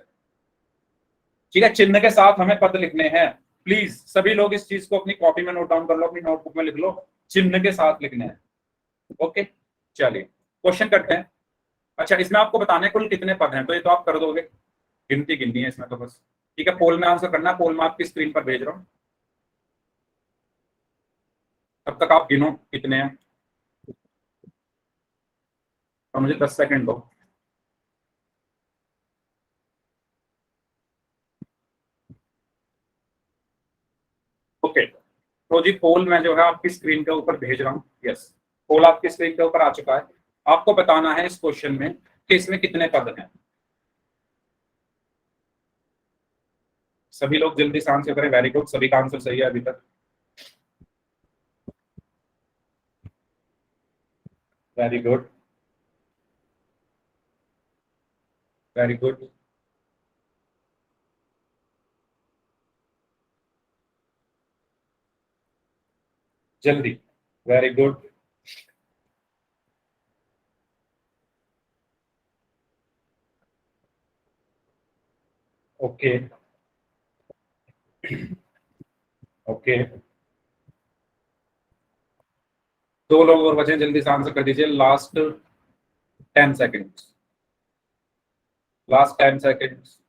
Speaker 1: ठीक है, चिन्ह के साथ हमें पद लिखने हैं। प्लीज सभी लोग इस चीज को अपनी कॉपी में नोट डाउन कर लो, अपनी नोटबुक में लिख लो, चिन्ह के साथ लिखने हैं। ओके, चलिए क्वेश्चन करते हैं। अच्छा, इसमें आपको बताना है कुल कितने पद हैं, तो ये तो आप कर दोगे, गिनती गिननी है इसमें तो बस। ठीक है, पोल में आंसर करना है। पोल में आपकी स्क्रीन पर भेज रहा हूं, तब तक आप गिनो कितने हैं और मुझे 10 सेकंड दो। ओके, तो जी पोल मैं जो है आपकी स्क्रीन के ऊपर भेज रहा हूँ। यस, पोल आपकी स्क्रीन के ऊपर आ चुका है। आपको बताना है इस क्वेश्चन में कि इसमें कितने पद हैं। सभी लोग जल्दी से आंसर करें। वेरी गुड, सभी का आंसर सही है अभी तक। Very good, very good. जल्दी, वेरी गुड। ओके ओके, 2 लोग और बचे, जल्दी से आंसर कर दीजिए। Last 10 seconds, last 10 seconds.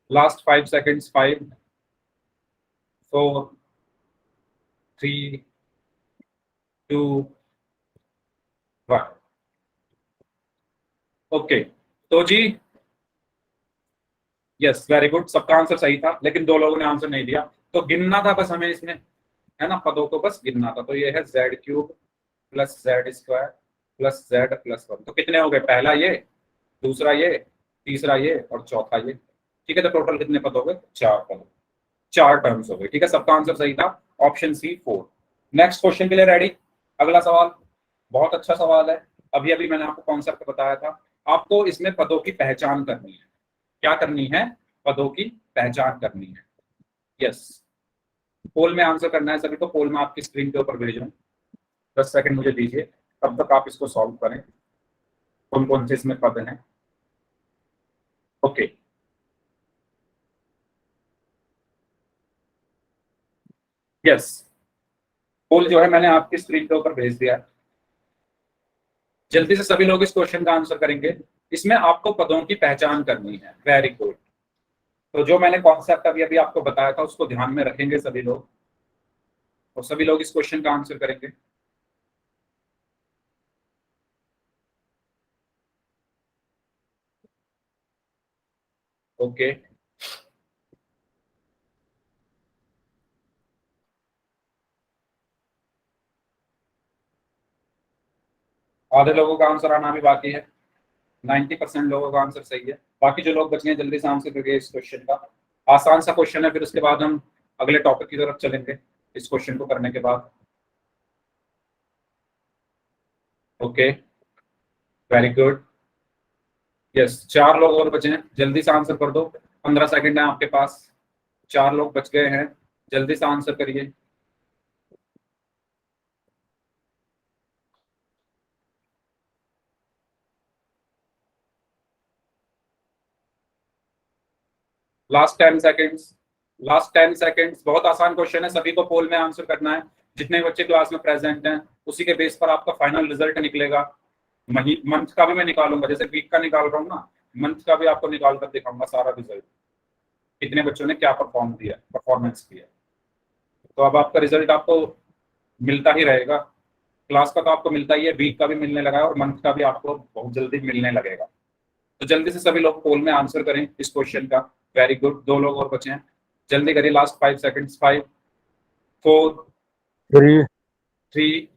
Speaker 1: Last 5 seconds. 5 4 3 2 1। Okay, तो जी यस, वेरी गुड, सबका आंसर सही था, लेकिन 2 लोगों ने आंसर नहीं दिया। तो गिनना था बस हमें इसमें, है ना? पदों को बस गिनना था। तो ये है z³ plus z² plus z plus 1। तो कितने हो गए? पहला ये, दूसरा ये, तीसरा ये और चौथा ये। ठीक है, तो टोटल कितने पद हो गए? 4 पद, 4 टर्म्स हो गए। ठीक है, सबका आंसर सही था, ऑप्शन सी 4। नेक्स्ट क्वेश्चन के लिए रेडी? अगला सवाल बहुत अच्छा सवाल है। अभी अभी मैंने आपको कॉन्सेप्ट बताया था। आपको इसमें पदों की पहचान करनी है। क्या करनी है? पदों की पहचान करनी है। यस, पोल में आंसर करना है सभी को। पोल में आपकी स्क्रीन के ऊपर भेज रहा हूँ, 10 सेकंड मुझे दीजिए, तब तक आप इसको सॉल्व करें, कौन कौन से इसमें पद हैं। ओके, यस, पोल जो है मैंने आपकी स्क्रीन के ऊपर भेज दिया है। जल्दी से सभी लोग इस क्वेश्चन का आंसर करेंगे। इसमें आपको पदों की पहचान करनी है। Very good. तो जो मैंने कॉन्सेप्ट अभी अभी आपको बताया था उसको ध्यान में रखेंगे सभी लोग, और सभी लोग इस क्वेश्चन का आंसर करेंगे। ओके, आधे लोगों का आंसर आना भी बाकी है, 90% लोगों का आंसर सही है। बाकी जो लोग बचे हैं जल्दी से आंसर करिए इस क्वेश्चन का। आसान सा क्वेश्चन है, फिर उसके बाद हम अगले टॉपिक की तरफ चलेंगे इस क्वेश्चन को करने के बाद। Okay, very good. यस, 4 लोग और बचे हैं, जल्दी से आंसर कर दो, 15 सेकंड है आपके पास। 4 लोग बच गए हैं, जल्दी से आंसर करिए। Last 10 seconds, last 10 seconds. बहुत आसान क्वेश्चन है, सभी को पोल में आंसर करना है। जितने बच्चे क्लास में प्रेजेंट हैं उसी के बेस पर आपका फाइनल रिजल्ट निकलेगा। मंथ का भी मैं निकालूंगा, जैसे वीक का निकाल रहा हूँ ना, मंथ का भी आपको निकाल कर दिखाऊंगा सारा रिजल्ट, कितने बच्चों ने क्या परफॉर्मेंस किया। तो अब आपका रिजल्ट आपको मिलता ही रहेगा। क्लास का तो आपको मिलता ही है, वीक का भी मिलने लगा है, और मंथ का भी आपको बहुत जल्दी मिलने लगेगा। तो जल्दी से सभी लोग पोल में आंसर करें इस क्वेश्चन का। वेरी गुड, 2 लोग और बचे हैं, जल्दी करिए। Last 5 seconds, 5 4 3।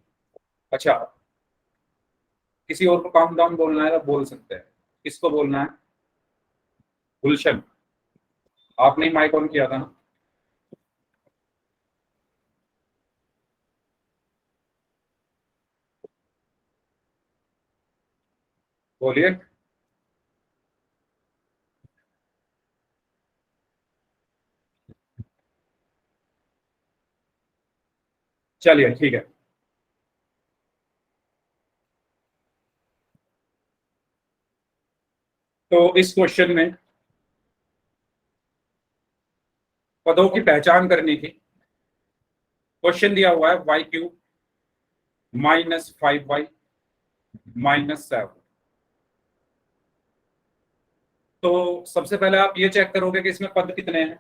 Speaker 1: अच्छा, किसी और को काउंट डाउन बोलना है तो बोल सकते हैं। किसको बोलना है? गुलशन, आपने ही माइक ऑन किया था ना? बोलिए। चलिए ठीक है। तो इस क्वेश्चन में पदों की पहचान करनी थी। क्वेश्चन दिया हुआ है y³ -5y -7। तो सबसे पहले आप ये चेक करोगे कि इसमें पद कितने हैं।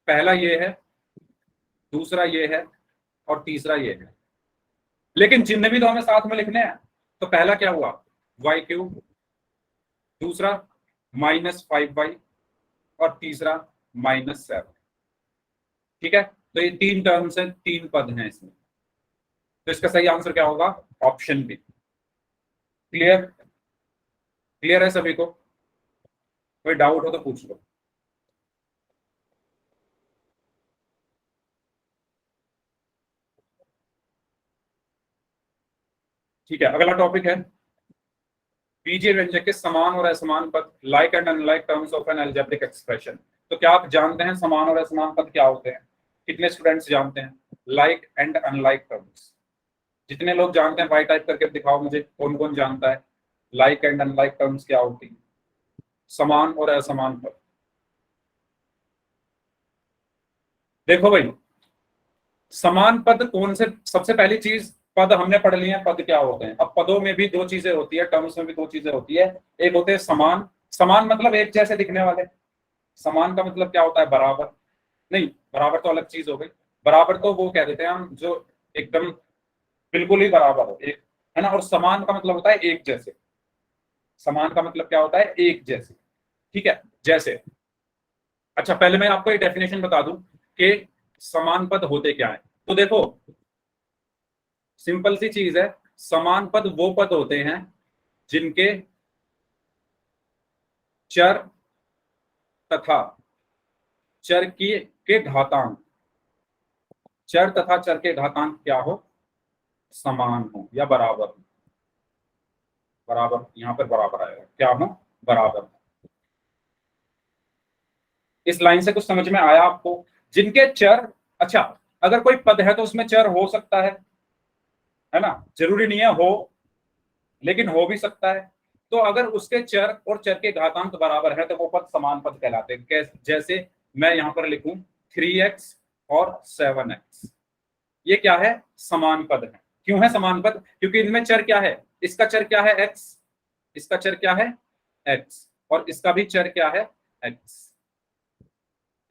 Speaker 1: पहला ये है, दूसरा ये है, और तीसरा ये है। लेकिन चिन्ह भी तो हमें साथ में लिखने हैं। तो पहला क्या हुआ? y³, दूसरा -5y, और तीसरा -7। ठीक है, तो ये 3 टर्म्स हैं, 3 पद हैं इसमें। तो इसका सही आंसर क्या होगा? Option B. क्लियर? क्लियर है सभी को? कोई डाउट हो तो पूछ लो। ठीक है, अगला टॉपिक है बीजीय व्यंजक के समान और असमान पद, like and unlike terms of N algebraic expression. तो क्या आप जानते हैं समान और असमान पद क्या होते हैं? कितने स्टूडेंट्स जानते हैं लाइक एंड अनलाइक टर्म्स? जितने लोग जानते हैं वाई टाइप करके दिखाओ मुझे, कौन कौन जानता है लाइक एंड अनलाइक टर्म्स क्या होती है, समान और असमान पद। देखो भाई, समान पद कौन से, सबसे पहली चीज, पद हमने पढ़ लिए हैं, पद क्या होते हैं। अब पदों में भी 2 चीजें होती है, टर्म्स में भी 2 चीजें होती है। एक होते हैं समान, समान मतलब एक जैसे दिखने वाले। समान का मतलब क्या होता है? बराबर। नहीं, बराबर तो अलग चीज हो गई। बराबर तो वो कह देते हैं हम जो एकदम बिल्कुल ही बराबर हो, एक, है ना। और समान का मतलब होता है एक जैसे। समान का मतलब क्या होता है? एक जैसे। ठीक है, जैसे। अच्छा, पहले मैं आपको एक डेफिनेशन बता दूं कि समान पद होते क्या है। तो देखो, सिंपल सी चीज है, समान पद वो पद होते हैं जिनके चर तथा चर की के घातांक, चर तथा चर के घातांक क्या हो? समान हो या बराबर हो। बराबर, यहां पर बराबर आएगा, क्या हो? बराबर। इस लाइन से कुछ समझ में आया आपको? जिनके चर, अच्छा अगर कोई पद है तो उसमें चर हो सकता है ना, जरूरी नहीं है हो, लेकिन हो भी सकता है। तो अगर उसके चर और चर के घातांक बराबर है तो वो पद समान पद कहलाते हैं। जैसे मैं यहां पर लिखूं 3x और 7x, ये क्या है, समान पद है। क्यों है समान पद? क्योंकि इनमें चर क्या है, इसका चर क्या है x, इसका चर क्या है x, और इसका भी चर क्या है x।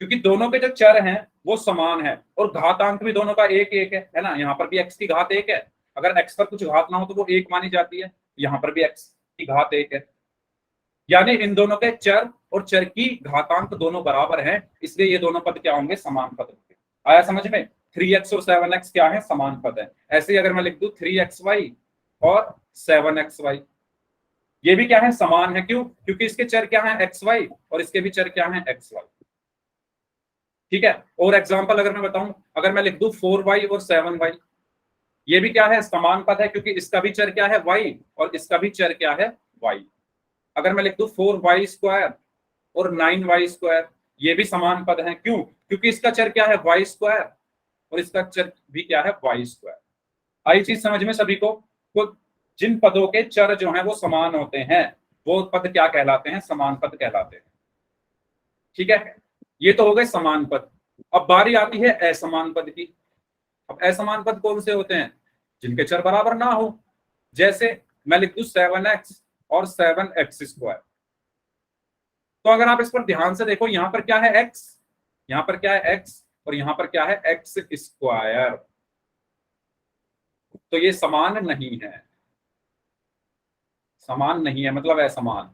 Speaker 1: क्योंकि दोनों के जो चर हैं वो समान है और घातांक भी दोनों का एक एक है ना। यहाँ पर भी x की घात एक है, अगर x पर कुछ घात ना हो तो वो एक मानी जाती है, यहाँ पर भी x की घात एक है। यानी इन दोनों के चर और चर की घातांक दोनों बराबर हैं, इसलिए ये दोनों पद क्या होंगे, समान पद होंगे। आया समझ में? 3x और 7x क्या है, समान पद है। ऐसे ही अगर मैं लिख दूं 3xy और 7xy, ये भी क्या है, समान है। क्यों? क्योंकि इसके चर क्या है xy और इसके भी चर क्या है xy। ठीक है। और एग्जांपल अगर मैं बताऊं, अगर मैं लिख दूं 4y और 7y, ये भी क्या है, समान पद है, क्योंकि इसका भी चर क्या है y और इसका भी चर क्या है y। अगर मैं लिख दूं 4y स्क्वायर और 9y स्क्वायर, ये भी समान पद है। क्यों? क्योंकि इसका चर क्या है y स्क्वायर और इसका चर भी क्या है y स्क्वायर। आई चीज समझ में सभी को? तो जिन पदों के चर जो हैं वो समान होते हैं वो पद क्या कहलाते हैं, समान पद कहलाते हैं। ठीक है, ये तो हो गए समान पद। अब बारी आती है असमान पद की। अब असमान पद कौन से होते हैं? जिनके चर बराबर ना हो। जैसे मैं लिख दूं 7x और 7x स्क्वायर, तो अगर आप इस पर ध्यान से देखो, यहां पर क्या है x, यहां पर क्या है x और यहां पर क्या है x स्क्वायर, तो ये समान नहीं है, समान नहीं है मतलब असमान।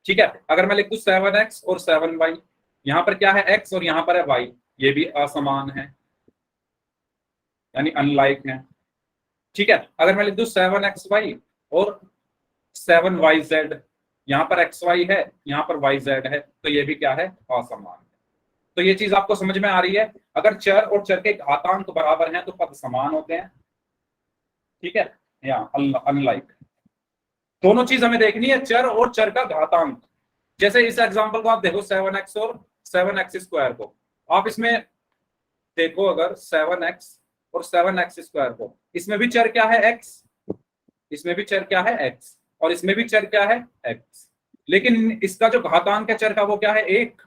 Speaker 1: ठीक है। अगर मैं लिख दूं 7x और 7y, यहां पर क्या है x और यहां पर है y, ये भी असमान है, यानी अनलाइक है। ठीक है। अगर मैं लिख दूं 7xy और 7yz, यहां पर xy है, यहां पर yz है, तो ये भी क्या है, असमान है। तो ये चीज आपको समझ में आ रही है? अगर चर और चर के घातांक बराबर हैं तो पद समान होते हैं। ठीक है, या अनलाइक। दोनों चीज हमें देखनी है, चर और चर का घातांक। जैसे इस एग्जांपल को आप देखो 7x और 7x स्क्वायर को, आप इसमें देखो अगर 7x और 7x स्क्वायर को, इसमें भी चर क्या है x, इसमें भी चर क्या है x और इसमें भी चर क्या है x, लेकिन इसका जो घातांक है चर का वो क्या है, 1।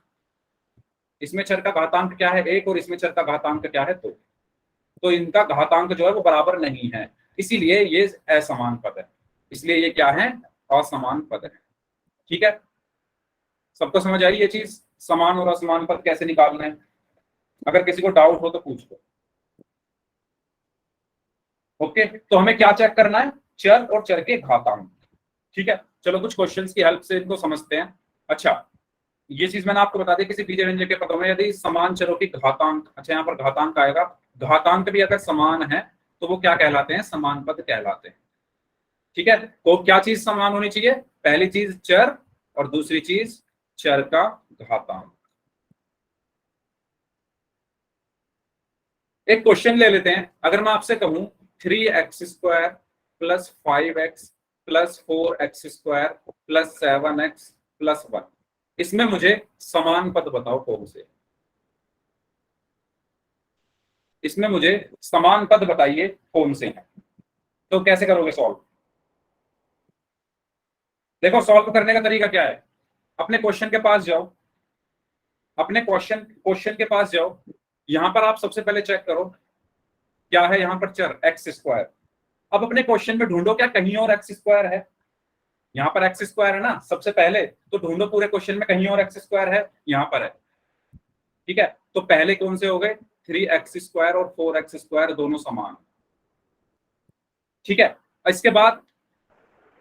Speaker 1: इसमें चर का घातांक क्या है, 1, और इसमें चर का घातांक क्या है, 2। तो इनका घातांक जो है वो बराबर नहीं है, इसीलिए ये असमान पद है, इसलिए ये क्या है, असमान पद है। ठीक है, सबको समझ आई ये चीज? समान और असमान पद कैसे निकालना है? अगर किसी को डाउट हो तो पूछ लो। ओके, तो हमें क्या चेक करना है, चर और चर के घातांक। ठीक है, चलो कुछ क्वेश्चंस की हेल्प से इनको समझते हैं। अच्छा, ये चीज मैंने आपको बता दी, किसी बीज व्यंजक के पदों में यदि समान चरों की घातांक, अच्छा यहाँ पर घातांक आएगा, घातांक भी अगर समान है तो वो क्या कहलाते हैं, समान पद कहलाते हैं। ठीक है, तो क्या चीज समान होनी चाहिए? पहली चीज चर और दूसरी चीज चर का घातांक। एक क्वेश्चन ले लेते हैं। अगर मैं आपसे कहूं 3x square plus 5x plus 4x square plus 7x plus 1, इसमें मुझे समान पद बताओ कौन से। इसमें मुझे समान पद बताइए कौन से हैं। तो कैसे करोगे सॉल्व? देखो, सॉल्व करने का तरीका क्या है, अपने क्वेश्चन के पास जाओ, अपने क्वेश्चन के पास जाओ, यहां पर आप सबसे पहले चेक करो क्या है, यहां पर चर एक्स स्क्वायर। अब अपने क्वेश्चन में ढूंढो क्या कहीं और एक्स स्क्वायर है, यहां पर एक्स स्क्वायर है ना सबसे पहले, तो ढूंढो पूरे क्वेश्चन में कहीं और एक्स स्क्वायर है, यहां पर है। ठीक है, तो पहले कौन से हो गए, 3x स्क्वायर और 4x स्क्वायर दोनों समान। ठीक है, इसके बाद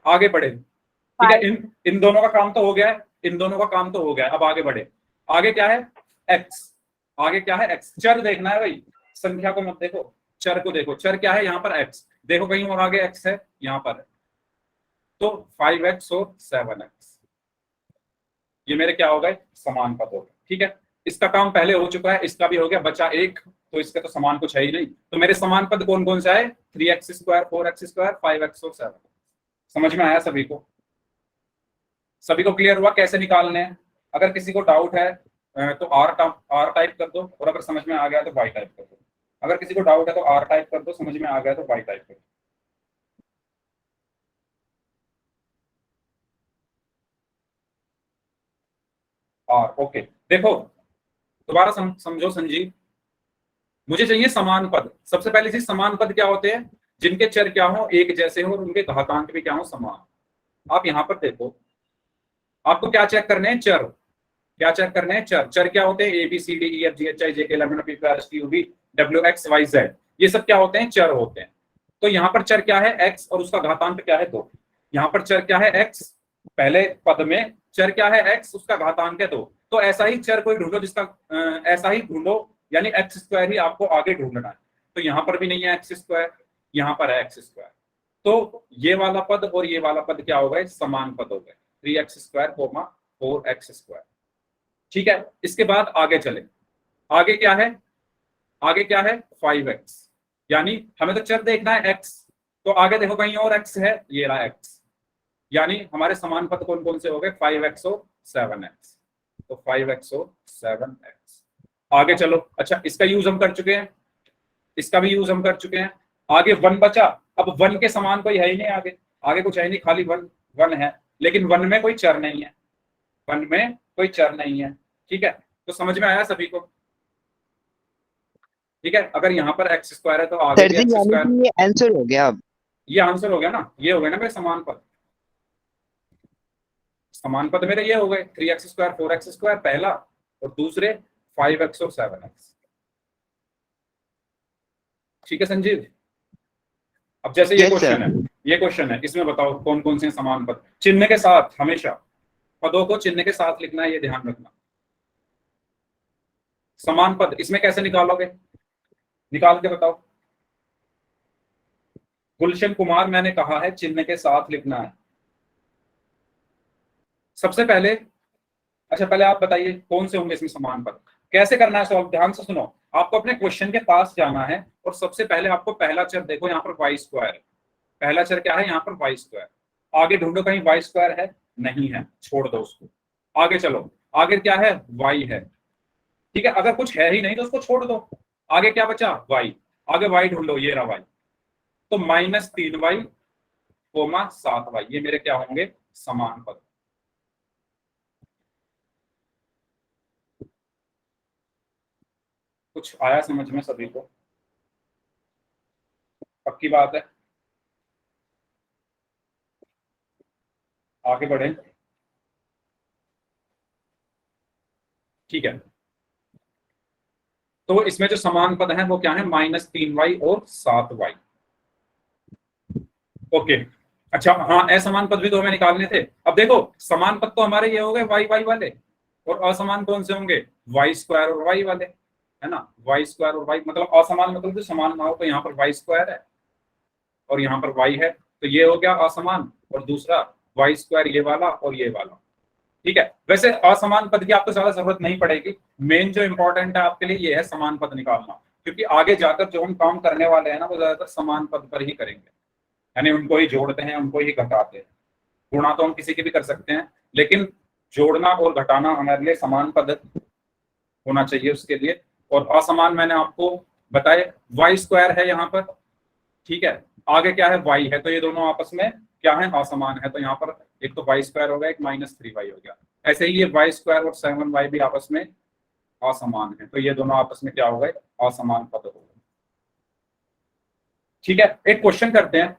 Speaker 1: आगे बढ़े। ठीक है, इन दोनों का काम तो हो गया है, इन दोनों का काम तो हो गया, अब आगे बढ़े। आगे क्या है, x, आगे क्या है x, चर देखना है भाई, संख्या को मत देखो, चर को देखो। चर क्या है, यहाँ पर x, देखो कहीं और आगे x है, यहाँ पर है, तो 5x और 7x ये मेरे क्या हो गए, समान पद हो गए। ठीक है, इसका काम पहले हो चुका है, इसका भी हो गया, बचा एक, तो इसका तो समान कुछ है ही नहीं। तो मेरे समान पद कौन कौन से आए, 3x square, 4x square, 5x और 7। समझ में आया सभी को? सभी को क्लियर हुआ कैसे निकालने हैं? अगर किसी को डाउट है तो आर टाइप कर दो, और अगर समझ में आ गया तो वाई टाइप कर दो। अगर किसी को डाउट है तो आर टाइप कर दो, समझ में आ गया तो वाई टाइप कर दो। R, okay. देखो दोबारा समझो संजीव, मुझे चाहिए समान पद। सबसे पहली चीज, समान पद क्या होते हैं? जिनके चर क्या हो, एक जैसे हो, और उनके घातांक भी क्या हो, समान। आप यहां पर देखो, आपको क्या चेक करने हैं? चर। क्या चेक करने हैं? चर। चर क्या होते हैं? A B C D E F G H I J K L M N O P Q R S T U V W X Y Z, ये सब क्या होते हैं? चर होते हैं। तो यहाँ पर चर क्या है? एक्स, और उसका घातांक क्या है? 2। यहाँ पर चर क्या है? एक्स। पहले पद में चर क्या है? एक्स, उसका घातांक है 2। तो ऐसा ही चर कोई ढूंढो जिसका ऐसा ही ढूंढो, यानी एक्स स्क्वायर ही आपको आगे ढूंढना है। तो यहाँ पर भी नहीं है एक्स स्क्वायर, यहाँ पर है एक्स स्क्वायर। तो ये वाला पद और ये वाला पद क्या हो गए? समान पद हो गए। 3x square 4x square. ठीक है, इसके बाद आगे चले। आगे क्या है? आगे क्या है? 5x। यानी हमें तो चर देखना है x, तो आगे देखो कहीं और x है, ये रहा x। यानी हमारे समान पद कौन कौन से हो गए? 5x और 7x। तो 5x और 7x। आगे चलो। अच्छा, इसका यूज हम कर चुके हैं, इसका भी यूज हम कर चुके हैं। आगे 1 बचा। अब 1 के समान कोई है ही नहीं आगे, आगे कुछ है ही नहीं, खाली 1 है। लेकिन 1 में कोई चर नहीं है, 1 में कोई चर नहीं है। ठीक है, तो समझ में आया सभी को? ठीक है, अगर यहाँ पर एक्स स्क्वायर है तो आगे
Speaker 4: सर
Speaker 1: भी
Speaker 4: जी
Speaker 1: एक्स
Speaker 4: यानी
Speaker 1: स्क्वायर।
Speaker 4: कि ये आंसर हो गया अब।
Speaker 1: ये आंसर हो गया ना, ये हो गया ना मेरे समान पद। समान पद मेरे ये हो गए 3x स्क्वायर 4x स्क्वायर पहला, और दूसरे 5x और 7x। ठीक है संजीव? अब जैसे ये
Speaker 4: यस
Speaker 1: क्वेश्चन
Speaker 4: सर।
Speaker 1: है, ये क्वेश्चन है, इसमें बताओ कौन कौन से समान पद। चिन्ह के साथ, हमेशा पदों को चिन्ह के साथ लिखना है, ये ध्यान रखना। समान पद इसमें कैसे निकालोगे? निकाल के बताओ। गुलशन कुमार, मैंने कहा है चिन्ह के साथ लिखना है सबसे पहले। अच्छा, पहले आप बताइए कौन से होंगे इसमें समान पद? कैसे करना है सॉल्व? ध्यान से सुनो। आपको अपने क्वेश्चन के पास जाना है, और सबसे पहले आपको पहला चर देखो, यहाँ पर वाई स्क्वायर है। पहला चर क्या है? यहाँ पर वाई स्क्वायर। आगे ढूंढो कहीं वाई स्क्वायर है, नहीं है, छोड़ दो उसको। आगे चलो, आगे क्या है? वाई है। ठीक है, अगर कुछ है ही नहीं तो उसको छोड़ दो। आगे क्या बचा? वाई। आगे वाई ढूंढो, ये रहा वाई। तो -3y, 7y, ये मेरे क्या होंगे? समान पद। कुछ आया समझ में सभी को? पक्की बात है? आगे बढ़े। ठीक है, तो इसमें जो समान पद है वो क्या है? -3y और 7y। ओके। अच्छा, हाँ, असमान पद भी तो हमें निकालने थे। अब देखो, समान पद तो हमारे ये हो गए वाई वाई वाले, और असमान कौन से होंगे? वाई स्क्वायर और वाई वाले, है ना? वाई स्क्वायर और वाई, मतलब असमान मतलब जो समान ना हो, तो यहाँ पर वाई स्क्वायर है और यहाँ पर वाई है, तो ये हो गया असमान। और दूसरा वाई स्क्वायर ये वाला और ये वाला। ठीक है, वैसे असमान पद की आपको ज्यादा जरूरत नहीं पड़ेगी। मेन जो इंपॉर्टेंट है आपके लिए ये है समान पद निकालना, क्योंकि आगे जाकर जो हम काम करने वाले हैं ना, वो ज्यादातर समान पद पर ही करेंगे। यानी उनको ही जोड़ते हैं, उनको ही घटाते हैं। गुणा तो हम किसी की भी कर सकते हैं, लेकिन जोड़ना और घटाना हमारे लिए समान पद होना चाहिए उसके लिए। और असमान मैंने आपको बताए, वाई स्क्वायर है यहाँ पर। ठीक है, आगे क्या है? वाई है, तो ये दोनों आपस में क्या है? असमान है। तो यहाँ पर एक तो वाई स्क्वायर हो गया, एक -3y हो गया। ऐसे ही ये वाई स्क्वायर और 7y भी आपस में असमान है, तो ये दोनों आपस में क्या हो गए? असमान पद हो गए। ठीक है, एक क्वेश्चन करते हैं।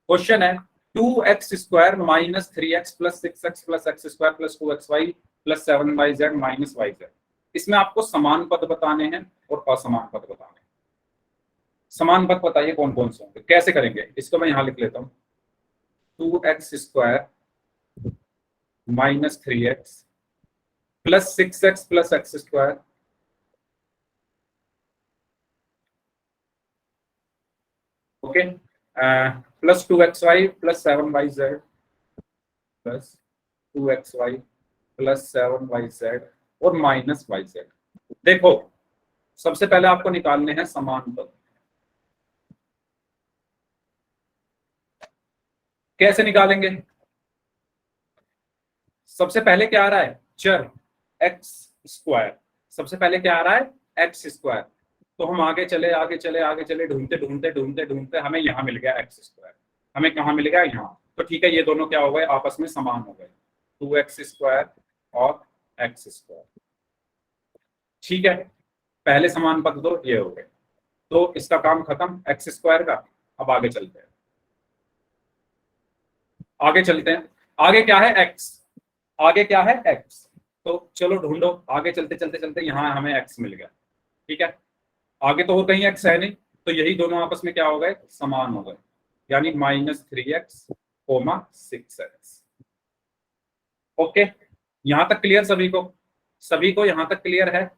Speaker 1: क्वेश्चन है 2x square -3x + 6x + x square + 2xy + 7yz - yz। इसमें आपको समान पद बताने हैं और असमान पद बताने हैं। समान पद बताइए कौन कौन से होंगे, कैसे करेंगे इसको? मैं यहां लिख लेता हूं। 2x square -3x + 6x + x square okay + 2xy + 7yz + 2xy + 7yz और -yz। देखो, सबसे पहले आपको निकालने हैं समान पद। कैसे निकालेंगे? सबसे पहले क्या आ रहा है? चर एक्स स्क्वायर। सबसे पहले क्या आ रहा है, एक्स स्क्वायर। तो हम आगे चले ढूंढते ढूंढते ढूंढते ढूंढते हमें यहाँ मिल गया एक्स स्क्वायर। हमें कहाँ मिल गया, यहाँ। तो ठीक है, ये दोनों क्या हो गए, आपस में समान हो गए, 2x स्क्वायर और एक्स स्क्वायर। ठीक है, पहले समान पद दो, ये हो गए। तो इसका काम खत्म एक्स स्क्वायर का। अब आगे चलते हैं, आगे क्या है, एक्स। आगे क्या है, एक्स। तो चलो ढूंढो, आगे चलते चलते चलते यहाँ हमें एक्स मिल गया। ठीक है, आगे तो और कहीं एक्स है नहीं, तो यही दोनों आपस में क्या हो गए, समान हो गए, यानी -3x, 6x। ओके, यहां तक क्लियर सभी को? सभी को यहां तक क्लियर है?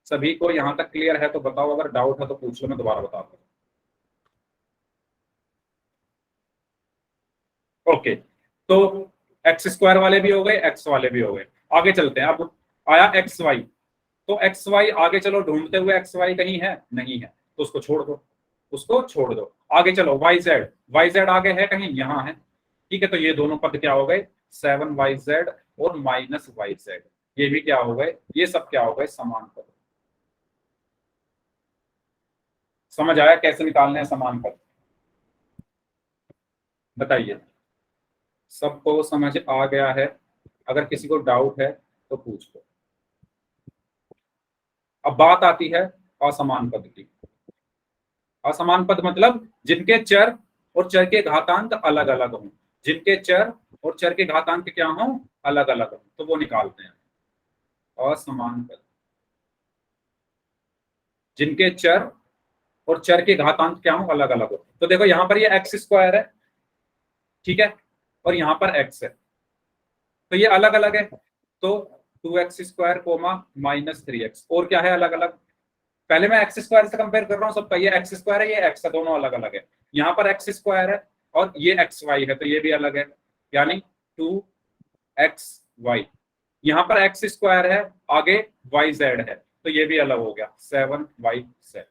Speaker 1: सभी को यहां तक क्लियर है तो बताओ, अगर डाउट है तो पूछ लो, मैं दोबारा बता दूं। ओके, तो एक्स स्क्वायर वाले भी हो गए, एक्स वाले भी हो गए। आगे चलते हैं, अब आया एक्स वाई। तो एक्स वाई आगे चलो, ढूंढते हुए एक्स वाई कहीं है, नहीं है, तो उसको छोड़ दो, उसको छोड़ दो। आगे चलो, वाई जेड, वाई जेड आगे है कहीं, यहाँ है। ठीक है, तो ये दोनों पद क्या हो गए, 7yz और -yz। ये भी क्या हो गए, ये सब क्या हो गए, समान पद। समझ आया कैसे निकालने हैं समान पद? बताइए, सबको समझ आ गया है? अगर किसी को डाउट है तो पूछ लो। अब बात आती है असमान पद की। असमान पद मतलब जिनके चर और चर के घातांक अलग अलग हों, जिनके चर और चर के घातांक क्या हों, अलग अलग हों, तो वो निकालते हैं असमान पद। जिनके चर और चर के घातांक क्या हो, अलग अलग हो। तो देखो यहां पर ये एक्स स्क्वायर है, ठीक है, और यहां पर एक्स है, तो ये अलग अलग है। तो 2x स्क्वायर कोमा -3x, और क्या है अलग अलग। पहले मैं एक्स स्क्वायर से कंपेयर कर रहा हूँ सबका, ये एक्स स्क्वायर है, ये एक्स है, दोनों अलग अलग है। यहाँ पर एक्स स्क्वायर है और ये एक्स वाई है, तो ये भी अलग है, यानी 2xy। यहाँ पर एक्स स्क्वायर है, आगे yz है, तो ये भी अलग हो गया, 7yz।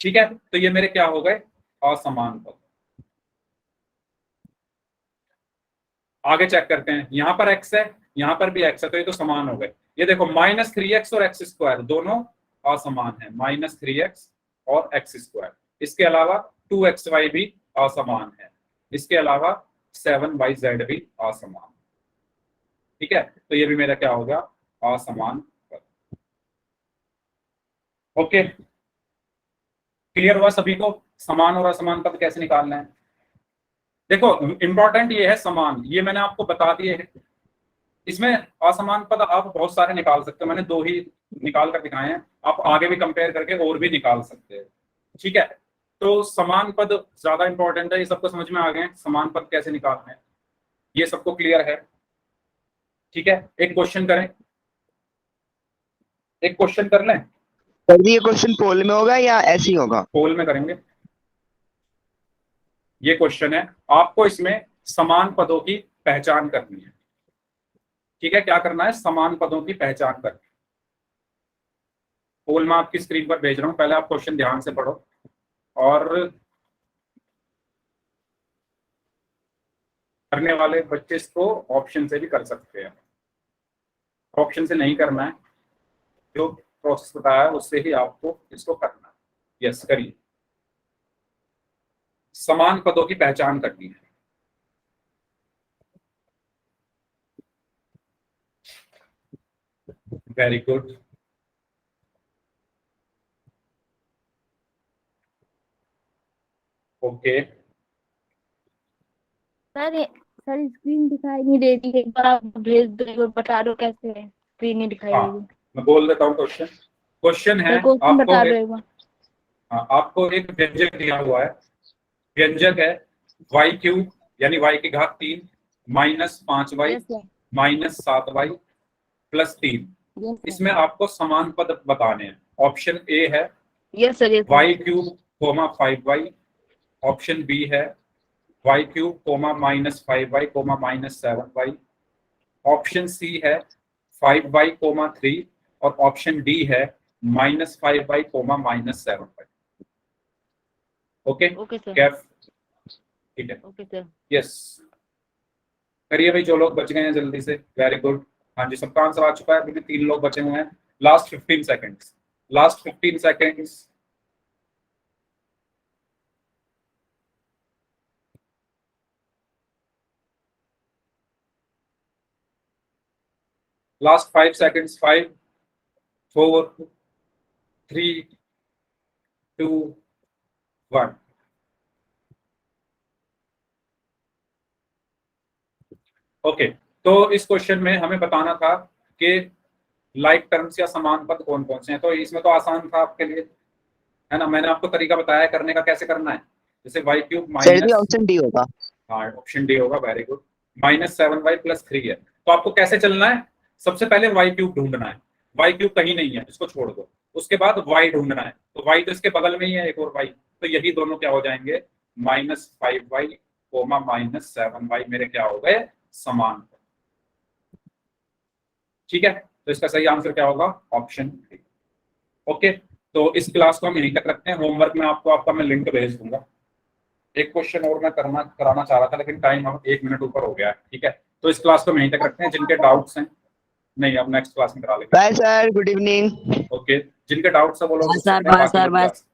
Speaker 1: ठीक है, तो ये मेरे क्या हो गए, असमान पद। आगे चेक करते हैं, यहां पर x है, यहां पर भी x है, तो ये तो समान हो गए। ये देखो -3x और x स्क्वायर दोनों असमान है, -3x और x स्क्वायर। इसके अलावा 2xy भी असमान है, इसके अलावा 7yz भी असमान। ठीक है, तो ये भी मेरा क्या हो गया, असमान पद। ओके, क्लियर हुआ सभी को, समान और असमान पद कैसे निकालना है? देखो इंपॉर्टेंट ये है समान, ये मैंने आपको बता दिए है। इसमें असमान पद आप बहुत सारे निकाल सकते हो, मैंने 2 ही निकाल कर दिखाए हैं, आप आगे भी कंपेयर करके और भी निकाल सकते हैं। ठीक है, तो समान पद ज्यादा इंपॉर्टेंट है, ये सबको समझ में आ गए, समान पद कैसे निकालना है, ये सबको क्लियर है? ठीक है, एक क्वेश्चन करें, एक क्वेश्चन कर लें।
Speaker 4: सर जी ये क्वेश्चन पोल में होगा या ऐसे ही होगा?
Speaker 1: पोल में करेंगे। ये क्वेश्चन है, आपको इसमें समान पदों की पहचान करनी है। ठीक है, क्या करना है, समान पदों की पहचान करनी है। पोल में आपकी स्क्रीन पर भेज रहा हूं, पहले आप क्वेश्चन ध्यान से पढ़ो, और करने वाले बच्चे इसको ऑप्शन से भी कर सकते हैं। ऑप्शन से नहीं करना है, जो प्रोसेस बताया है उससे ही आपको इसको करना है। यस, करिए। समान पदों की पहचान करनी है। Very good. Okay,
Speaker 2: sir screen दिखाई नहीं दे रही है, एक बार आप भेज दो, एक बार बता दो कैसे स्क्रीन नहीं दिखाई
Speaker 1: हाँ
Speaker 2: दे रही।
Speaker 1: मैं बोल देता हूँ क्वेश्चन। क्वेश्चन है,
Speaker 2: सर क्वेश्चन
Speaker 1: आपको
Speaker 2: बता दो
Speaker 1: एक,
Speaker 2: एक बार।
Speaker 1: हाँ, आपको एक व्यंजक दिया हुआ है। व्यंजक है y³ यानी y की घात 3 -5y
Speaker 2: yes sir,
Speaker 1: -7y +3।
Speaker 2: Yes sir,
Speaker 1: इसमें आपको समान पद बताने हैं। ऑप्शन ए है
Speaker 2: yes sir, yes sir,
Speaker 1: y³ 5y। Option B है y³ -5y -7y। Option C है 5y 3 और ऑप्शन डी है -5y -7y। Okay,
Speaker 2: okay sir,
Speaker 1: Kaif, ठीक है,
Speaker 2: ओके सर।
Speaker 1: यस। करिए भाई, जो लोग बच गए हैं जल्दी से, वेरी गुड। हाँ जी, सबका आंसर आ चुका है। अभी भी 3 लोग बचे हुए हैं। Last 15 seconds, last 15 seconds. Last 5 seconds. 5 4 3 2 1। Okay, तो इस क्वेश्चन में हमें बताना था कि लाइक टर्म्स या समान पद कौन कौन से हैं। तो इसमें तो आसान था आपके लिए, है ना। मैंने आपको तरीका बताया करने का, कैसे करना है। जैसे वाई क्यूब
Speaker 4: सर जी
Speaker 1: माइनस,
Speaker 4: ऑप्शन डी होगा।
Speaker 1: हाँ ऑप्शन डी होगा, वेरी गुड। -7y+3 है, तो आपको कैसे चलना है। सबसे पहले वाई क्यूब ढूंढना है। वाई क्यूब कहीं नहीं है, इसको छोड़ दो। उसके बाद वाई ढूंढना है, तो वाई तो इसके बगल में ही है, एक और वाई। तो यही दोनों क्या हो जाएंगे, -5y, -7y मेरे क्या हो गए, समान। ठीक है, तो इसका सही आंसर क्या होगा, ऑप्शन डी। ओके, तो इस क्लास को हम यहीं तक रखते हैं। होमवर्क में आपको आपका मैं लिंक भेज दूंगा। एक क्वेश्चन और मैं कराना चाह रहा था, लेकिन टाइम अब 1 मिनट ऊपर हो गया है। ठीक है, तो इस क्लास को हम यहीं तक रखते हैं। जिनके डाउट्स हैं, नहीं अब नेक्स्ट क्लास में करा लेंगे।
Speaker 4: Bye sir, good evening.
Speaker 1: Okay, जिनके डाउट्स है वो लोग
Speaker 6: बाय
Speaker 1: पूछ
Speaker 6: सर,
Speaker 1: सकते हैं,
Speaker 6: बाय
Speaker 1: बाकी
Speaker 6: सर,
Speaker 1: लोग
Speaker 6: बाय।
Speaker 1: जा सकते हैं।